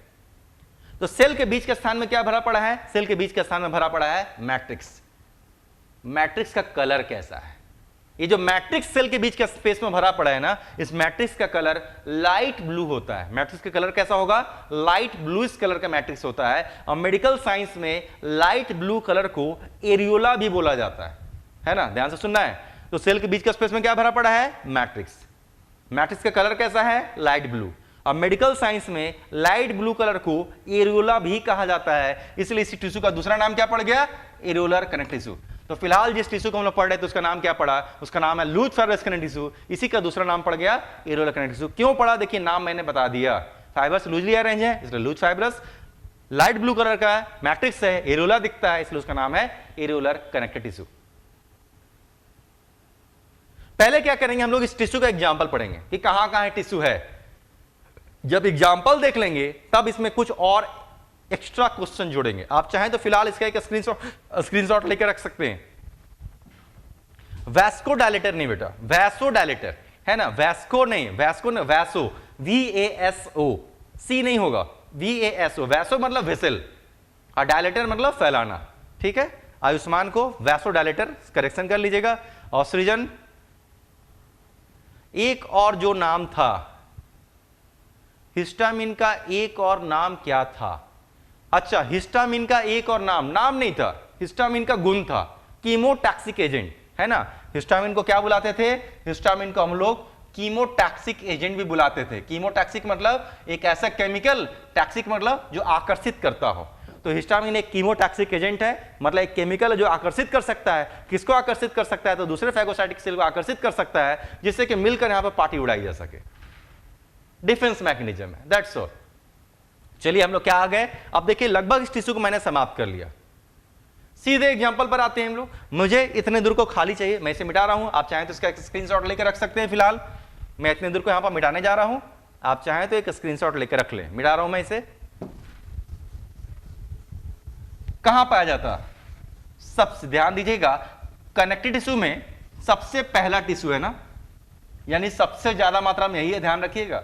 तो सेल के बीच के स्थान में क्या भरा पड़ा है? सेल के बीच के स्थान में भरा पड़ा है मैट्रिक्स। मैट्रिक्स का कलर कैसा है? ये जो मैट्रिक्स सेल के बीच के स्पेस में भरा पड़ा है ना, इस मैट्रिक्स का कलर लाइट ब्लू होता है। मैट्रिक्स का कलर कैसा होगा? लाइट ब्लू इस कलर का मैट्रिक्स होता है। और मेडिकल साइंस में लाइट ब्लू कलर को एरियोला भी बोला जाता है ना, ध्यान से सुनना है। तो सेल के बीच के स्पेस में क्या भरा पड़ा है? मैट्रिक्स। मैट्रिक्स का कलर कैसा है? Light blue. अब मेडिकल साइंस में लाइट ब्लू कलर को एरियोला भी कहा जाता है, इसलिए इस टिश्यू का दूसरा नाम क्या पड़ गया? Areolar connective tissue. तो फिलहाल जिस टिश्यू को हम लोग पढ़ रहे थे उसका नाम क्या पड़ा? उसका नाम है लूज फाइब्रस कनेक्टिव टिश्यू। इसी का दूसरा नाम पड़ गया एरियोलर कनेक्टिव टिश्यू। क्यों पड़ा? देखिए नाम मैंने बता दिया, फाइबर्स लूजली अरेंज है इसलिए loose fibrous, light blue colour का मैट्रिक्स है, एरियोला दिखता है इसलिए उसका नाम है एरियोलर कनेक्टिव टिश्यू। पहले क्या करेंगे हम लोग? इस टिश्यू का एग्जाम्पल पढ़ेंगे कि कहां कहां टिश्यू है। जब एग्जाम्पल देख लेंगे तब इसमें कुछ और एक्स्ट्रा क्वेश्चन जोड़ेंगे। आप चाहें तो फिलहाल इसका एक स्क्रीनशॉट लेकर रख सकते हैं। वैस्कोडाइलेटर नहीं बेटा, वैसोडाइलेटर है ना, वैस्को नहीं, वैस्को नहीं, वैसो, VASO, C नहीं होगा, VASO। वैसो मतलब वेसल और डायलेटर मतलब फैलाना, ठीक है। आयुष्मान को वैसोडाइलेटर करेक्शन कर लीजिएगा। और सृजन, एक और जो नाम था हिस्टामिन का, एक और नाम क्या था? अच्छा, हिस्टामिन का एक और नाम नहीं था, हिस्टामिन का गुण था कीमोटैक्सिक एजेंट, है ना। हिस्टामिन को क्या बुलाते थे? हिस्टामिन को हम लोग कीमोटैक्सिक एजेंट भी बुलाते थे। कीमोटैक्सिक मतलब एक ऐसा केमिकल, टैक्सिक मतलब जो आकर्षित करता हो। तो हिस्टामिन एक कीमोटैक्सिक एजेंट है, मतलब एक केमिकल है जो आकर्षित कर सकता है। किसको आकर्षित कर सकता है? तो दूसरे फैगोसाइटिक सेल को आकर्षित कर सकता है, जिससे कि मिलकर यहां पर पार्टी उड़ाई जा सके। डिफेंस मैकेनिज्म है, दैट्स ऑल। चलिए हम लोग क्या आ गए? अब देखिए लगभग इस टिश्यू को मैंने समाप्त कर लिया। सीधे एग्जांपल पर आते हैं हम लोग। मुझे इतने दूर को खाली चाहिए, मैं इसे मिटा रहा हूं। आप चाहें तो इसका एक स्क्रीनशॉट लेकर रख सकते हैं। फिलहाल मैं इतने दूर को यहां पर मिटाने जा रहा हूं, आप चाहें तो एक स्क्रीनशॉट लेकर रख लें। मिटा रहा हूं मैं इसे। कहां पाया जाता? सबसे ध्यान दीजिएगा, कनेक्टिव टिश्यू में सबसे पहला टिश्यू है ना, यानी सबसे ज्यादा मात्रा में यही है, ध्यान रखिएगा।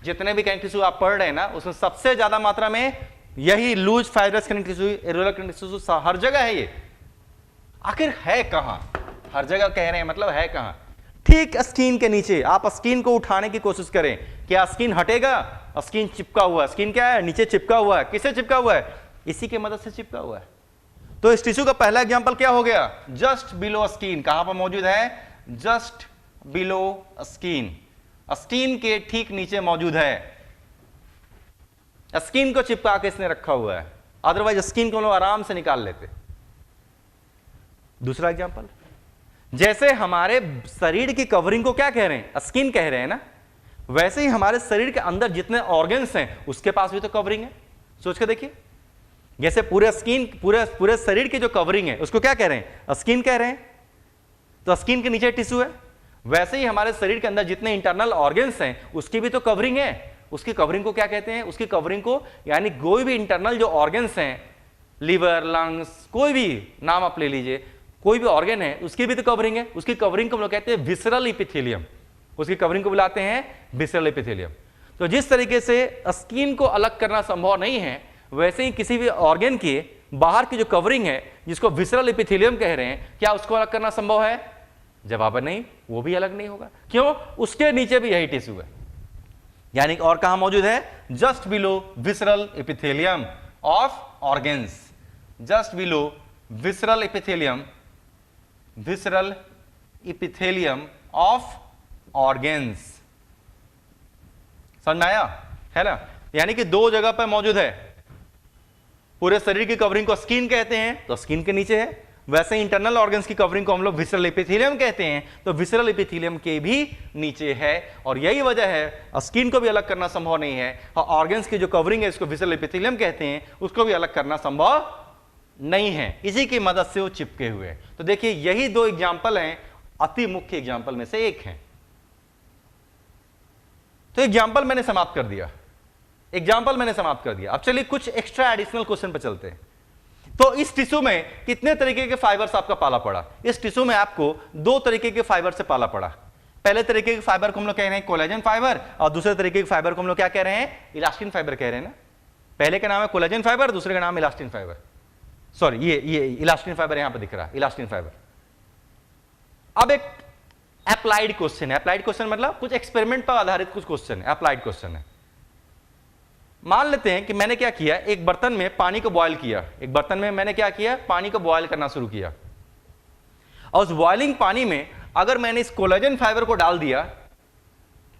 जितने भी कनेक्टिव टिश्यू आप पढ़ रहे हैं ना, उसमें सबसे ज्यादा मात्रा में यही loose fibrous connective tissue, areolar connective tissue हर जगह है। ये आखिर है कहां? हर जगह कह रहे हैं, मतलब है कहां? ठीक स्किन के नीचे। आप स्किन को उठाने की कोशिश करें, क्या स्किन हटेगा? स्किन चिपका हुआ है, स्किन क्या है? नीचे चिपका हुआ है। किससे चिपका हुआ है? इसी की मदद से चिपका हुआ है। तो इस टिश्यू का पहला एग्जांपल क्या हो गया? Just below skin. कहां पर मौजूद है? जस्ट बिलो स्किन, स्किन के ठीक नीचे मौजूद है। स्किन को चिपका के इसने रखा हुआ है, अदरवाइज स्किन को लोग आराम से निकाल लेते। दूसरा एग्जांपल, जैसे हमारे शरीर की कवरिंग को क्या कह रहे हैं? स्किन कह रहे हैं ना, वैसे ही हमारे शरीर के अंदर जितने ऑर्गन्स हैं उसके पास भी तो कवरिंग है। सोच के देखिए, जैसे पूरे स्किन, पूरे शरीर की जो कवरिंग है उसको क्या कह रहे हैं? स्किन कह रहे हैं। तो स्किन के नीचे टिश्यू है, वैसे ही हमारे शरीर के अंदर जितने इंटरनल ऑर्गन्स हैं उसकी भी तो कवरिंग है। उसकी कवरिंग को क्या कहते हैं? उसकी कवरिंग को, यानी कोई भी इंटरनल जो ऑर्गन्स हैं लीवर, लंग्स, कोई भी नाम आप ले लीजिए, कोई भी ऑर्गन है उसकी भी तो कवरिंग है, उसकी कवरिंग को हम लोग कहते हैं विसरल एपिथेलियम, उसकी कवरिंग को बुलाते हैं विसरल एपिथेलियम। तो जिस तरीके से स्किन को अलग करना संभव नहीं है, वैसे ही किसी भी ऑर्गन की बाहर की जो कवरिंग है जिसको विसरल एपिथेलियम कह रहे हैं, क्या उसको अलग करना संभव है? जवाब नहीं, वो भी अलग नहीं होगा। क्यों? उसके नीचे भी यही टिश्यू है, यानी और कहां मौजूद है? Just below visceral epithelium of organs, just below visceral epithelium, visceral epithelium of organs. समझ में आया है ना? यानी कि दो जगह पर मौजूद है। पूरे शरीर की कवरिंग को स्किन कहते हैं तो स्किन के नीचे है, वैसे इंटरनल ऑर्गन्स की कवरिंग को हम लोग विसरल एपिथेलियम कहते हैं तो विसरल एपिथेलियम के भी नीचे है। और यही वजह है स्किन को भी अलग करना संभव नहीं है, और ऑर्गन्स की जो कवरिंग है इसको विसरल एपिथेलियम कहते हैं, उसको भी अलग करना संभव नहीं है, इसी की मदद से वो चिपके हुए हैं। तो देखिए यही दो एग्जाम्पल हैं, अति मुख्य एग्जाम्पल में से एक है। तो एग्जाम्पल मैंने समाप्त कर दिया, एग्जाम्पल मैंने समाप्त कर दिया। अब चलिए कुछ एक्स्ट्रा एडिशनल क्वेश्चन पर चलते हैं। तो इस टिश्यू में कितने तरीके के फाइबर्स आपका पाला पड़ा? इस टिश्यू में आपको दो तरीके के फाइबर से पाला पड़ा। पहले तरीके के फाइबर को हम लोग कह रहे हैं कोलेजन फाइबर, और दूसरे तरीके के फाइबर को हम लोग क्या कह रहे हैं? इलास्टिन फाइबर कह रहे हैं ना। पहले का नाम है कोलेजन फाइबर, दूसरे का नाम है इलास्टिन फाइबर। सॉरी, ये इलास्टिन फाइबर यहां पर दिख रहा है, इलास्टिन फाइबर। अब एक अप्लाइड क्वेश्चन है, अप्लाइड क्वेश्चन मतलब कुछ एक्सपेरिमेंट पर आधारित कुछ क्वेश्चन है, अप्लाइड क्वेश्चन है। मान लेते हैं कि मैंने क्या किया, एक बर्तन में पानी को बॉयल किया, एक बर्तन में मैंने क्या किया, पानी को बॉयल करना शुरू किया, और उस बॉइलिंग पानी में अगर मैंने इस कोलेजन फाइबर को डाल दिया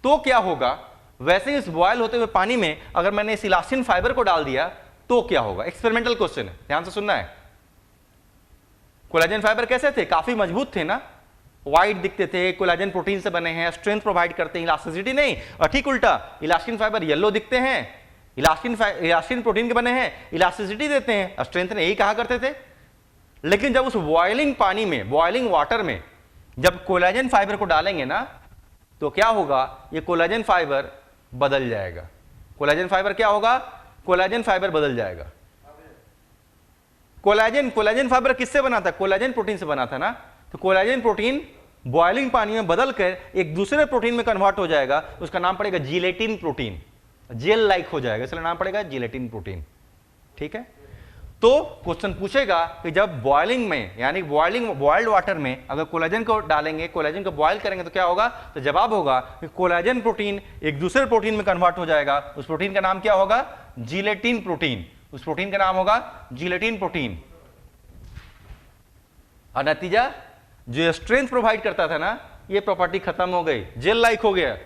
तो क्या होगा? वैसे ही इस बॉयल होते हुए पानी में अगर मैंने इस इलास्टिन फाइबर को डाल दिया तो क्या होगा? एक्सपेरिमेंटल क्वेश्चन है, ध्यान से सुनना है। कोलेजन फाइबर कैसे थे? काफी मजबूत थे ना, व्हाइट दिखते थे, कोलेजन प्रोटीन से बने हैं, स्ट्रेंथ प्रोवाइड करते हैं, इलास्टिसिटी नहीं। और ठीक उल्टा, इलास्टिन फाइबर येलो दिखते हैं, इलास्टिन प्रोटीन के बने हैं, इलास्टिसिटी देते हैं, स्ट्रेंथ नहीं, यही कहा करते थे। लेकिन जब उस बॉइलिंग पानी में, बॉइलिंग वाटर में जब कोलेजन फाइबर को डालेंगे ना तो क्या होगा? ये कोलेजन फाइबर बदल जाएगा। कोलेजन फाइबर क्या होगा? कोलेजन फाइबर बदल जाएगा। कोलेजन फाइबर किससे बना था? कोलेजन प्रोटीन से बना था ना। तो कोलेजन प्रोटीन बॉइलिंग पानी में बदलकर एक दूसरे प्रोटीन में कन्वर्ट हो जाएगा, उसका नाम पड़ेगा जिलेटिन प्रोटीन, जेल लाइक हो जाएगा, इसलिए नाम पड़ेगा जिलेटिन प्रोटीन। ठीक है? तो क्वेश्चन पूछेगा कि जब बॉइलिंग में, यानी बॉइल्ड वाटर में अगर कोलेजन को डालेंगे, कोलेजन को बॉयल करेंगे तो क्या होगा? तो जवाब होगा कि कोलेजन प्रोटीन एक दूसरे प्रोटीन में कन्वर्ट हो जाएगा, उस प्रोटीन का नाम क्या होगा? Gelatin protein. उस प्रोटीन का नाम होगा जिलेटिन प्रोटीन। और नतीजा, जो स्ट्रेंथ प्रोवाइड करता था ना, ये प्रॉपर्टी खत्म हो गई, जेल लाइक हो गया,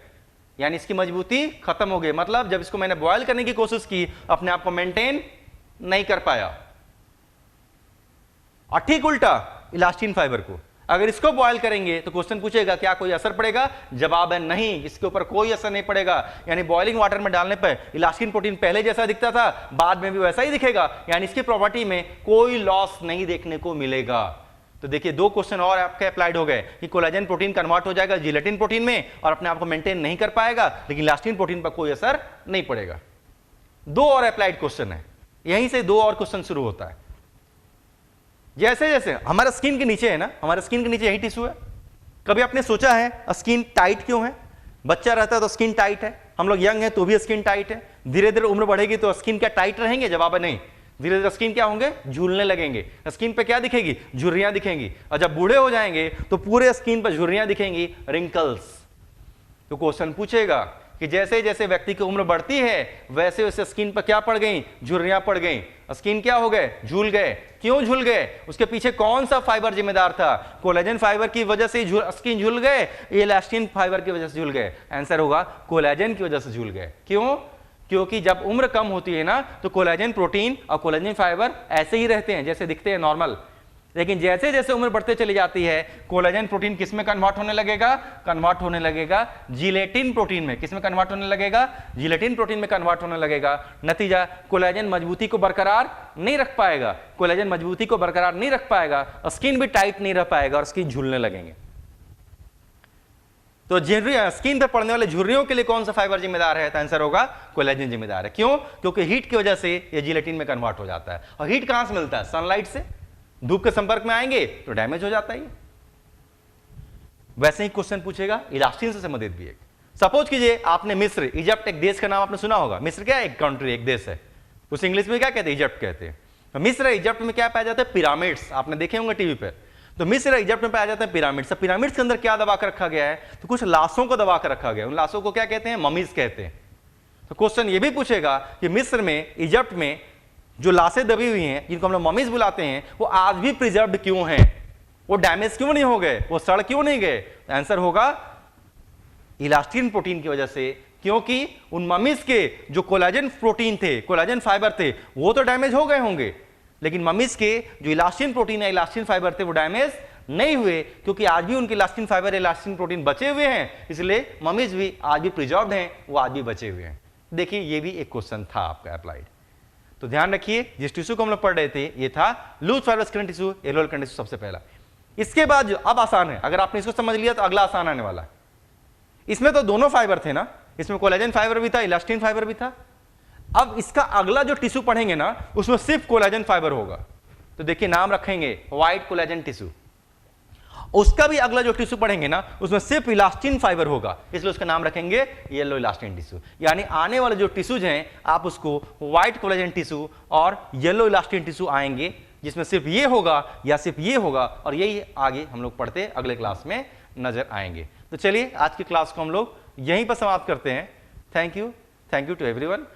यानी इसकी मजबूती खत्म हो गई। मतलब जब इसको मैंने बॉयल करने की कोशिश की, अपने आप को मेंटेन नहीं कर पाया। और ठीक उल्टा, इलास्टिन फाइबर को अगर इसको बॉयल करेंगे तो क्वेश्चन पूछेगा क्या कोई असर पड़ेगा? जवाब है नहीं, इसके ऊपर कोई असर नहीं पड़ेगा। यानी बॉइलिंग वाटर में डालने पर इलास्टिन प्रोटीन पहले जैसा दिखता था, बाद में भी वैसा ही दिखेगा, यानी इसकी प्रॉपर्टी में कोई लॉस नहीं देखने को मिलेगा। तो देखिए दो क्वेश्चन और आपके अप्लाइड हो गए कि कोलेजन प्रोटीन कन्वर्ट हो जाएगा जिलेटिन प्रोटीन में और अपने आप को मेंटेन नहीं कर पाएगा, लेकिन इलास्टिन प्रोटीन पर कोई असर नहीं पड़ेगा। दो और अप्लाइड क्वेश्चन है, यहीं से दो और क्वेश्चन शुरू होता है। जैसे जैसे हमारा स्किन के नीचे है ना, हमारे स्किन के नीचे यही टिश्यू है। कभी आपने सोचा है स्किन टाइट क्यों है? बच्चा रहता है तो स्किन टाइट है, हम लोग यंग है तो भी स्किन टाइट है, धीरे धीरे उम्र बढ़ेगी तो स्किन क्या टाइट रहेंगे? जवाब है नहीं, धीरे धीरे स्किन क्या होंगे? झूलने लगेंगे। स्किन पे क्या दिखेगी? झुर्रियां दिखेंगी। और जब बूढ़े हो जाएंगे तो पूरे स्किन पर झुर्रियां दिखेंगी, रिंकल्स। तो क्वेश्चन पूछेगा कि जैसे जैसे व्यक्ति की उम्र बढ़ती है वैसे वैसे स्किन पर क्या पड़ गई? झुर्रियां पड़ गई। स्किन क्या हो गए? झूल गए। क्यों झूल गए? उसके पीछे कौन सा फाइबर जिम्मेदार था? कोलेजन फाइबर की वजह से स्किन झूल गए, इलास्टिन फाइबर की वजह से झूल गए? आंसर होगा कोलेजन की वजह से झूल गए। क्यों? क्योंकि जब उम्र कम होती है ना तो कोलेजन प्रोटीन और कोलेजन फाइबर ऐसे ही रहते हैं जैसे दिखते हैं नॉर्मल, लेकिन जैसे जैसे उम्र बढ़ते चली जाती है कोलेजन प्रोटीन किस में कन्वर्ट होने लगेगा? कन्वर्ट होने लगेगा जिलेटिन प्रोटीन में। किस में कन्वर्ट होने लगेगा? जिलेटिन प्रोटीन में कन्वर्ट होने लगेगा। नतीजा, कोलेजन मजबूती को बरकरार नहीं रख पाएगा, कोलेजन मजबूती को बरकरार नहीं रख पाएगा, स्किन भी टाइट नहीं रह पाएगा और स्किन झूलने लगेंगे। तो स्किन पर पड़ने वाले झुर्रियों के लिए कौन सा फाइबर जिम्मेदार है? तो आंसर होगा कोलेजन जिम्मेदार है। क्यों? क्योंकि हीट की वजह से ये जिलेटिन में कन्वर्ट हो जाता है। और हीट कहां से मिलता है? सनलाइट से। धूप के संपर्क में आएंगे तो डैमेज हो जाता है। वैसे ही क्वेश्चन पूछेगा इलास्टिन से संबंधित भी एक। सपोज कीजिए आपने मिस्र, इजिप्ट, एक देश का नाम आपने सुना होगा। मिस्र क्या है? एक कंट्री, एक देश है। उस इंग्लिश में क्या कहते हैं? इजिप्ट कहते हैं। तो मिस्र, इजिप्ट में क्या पाया जाता है? पिरामिड्स। आपने देखे होंगे टीवी पे। तो मिस्र, इजिप्ट में पाया जाता है पिरामिड्स। पिरामिड्स के अंदर क्या दबा कर रखा गया है? तो कुछ लाशों को दबा कर रखा गया है। उन लाशों को क्या कहते हैं? ममीज कहते हैं। तो क्वेश्चन ये भी पूछेगा कि मिस्र में, इजिप्ट में जो लाशें दबी हुई हैं, जिनको हम लोग ममीज बुलाते हैं, वो आज भी प्रिजर्व्ड क्यों हैं? वो डैमेज क्यों नहीं हो गए? वो सड़ क्यों नहीं गए? आंसर होगा इलास्टिन प्रोटीन की वजह से। क्योंकि उन ममीज के जो कोलाजन प्रोटीन थे, कोलाजन फाइबर थे, वो तो डैमेज हो गए होंगे, लेकिन ममीज के जो इलास्टिन प्रोटीन है, इलास्टिन फाइबर थे, वो डैमेज नहीं हुए, क्योंकि आज भी उनके इलास्टिन फाइबर, इलास्टिन प्रोटीन बचे हुए हैं। इसलिए ममीज भी आज भी प्रिजर्व्ड हैं, वो आज भी बचे हुए हैं। देखिए ये भी एक क्वेश्चन था आपका अप्लाइड। तो ध्यान रखिए, जिस टिश्यू को हम लोग पढ़ रहे थे ये था loose fibre skin tissue, areolar tissue सबसे पहला। इसके बाद जो अब आसान है, अगर आपने इसको समझ लिया तो अगला आसान आने वाला है। इसमें तो दोनों फाइबर थे ना, इसमें कोलेजन फाइबर भी था, इलास्टिन फाइबर भी था। अब इसका अगला जो टिश्यू पढ़ेंगे ना, उसमें सिर्फ कोलेजन फाइबर होगा। तो देखिए नाम रखेंगे व्हाइट कोलेजन टिश्यू। उसका भी अगला जो टिश्यू पढ़ेंगे ना, उसमें सिर्फ इलास्टिन फाइबर होगा, इसलिए उसका नाम रखेंगे येलो इलास्टिन टिश्यू। यानी आने वाले जो टिश्यूज हैं, आप उसको व्हाइट कोलेजन टिश्यू और येलो इलास्टिन टिश्यू आएंगे, जिसमें सिर्फ ये होगा या सिर्फ ये होगा, और यही आगे हम लोग पढ़ते अगले क्लास में नजर आएंगे। तो चलिए आज की क्लास को हम लोग यहीं पर समाप्त करते हैं। Thank you to everyone.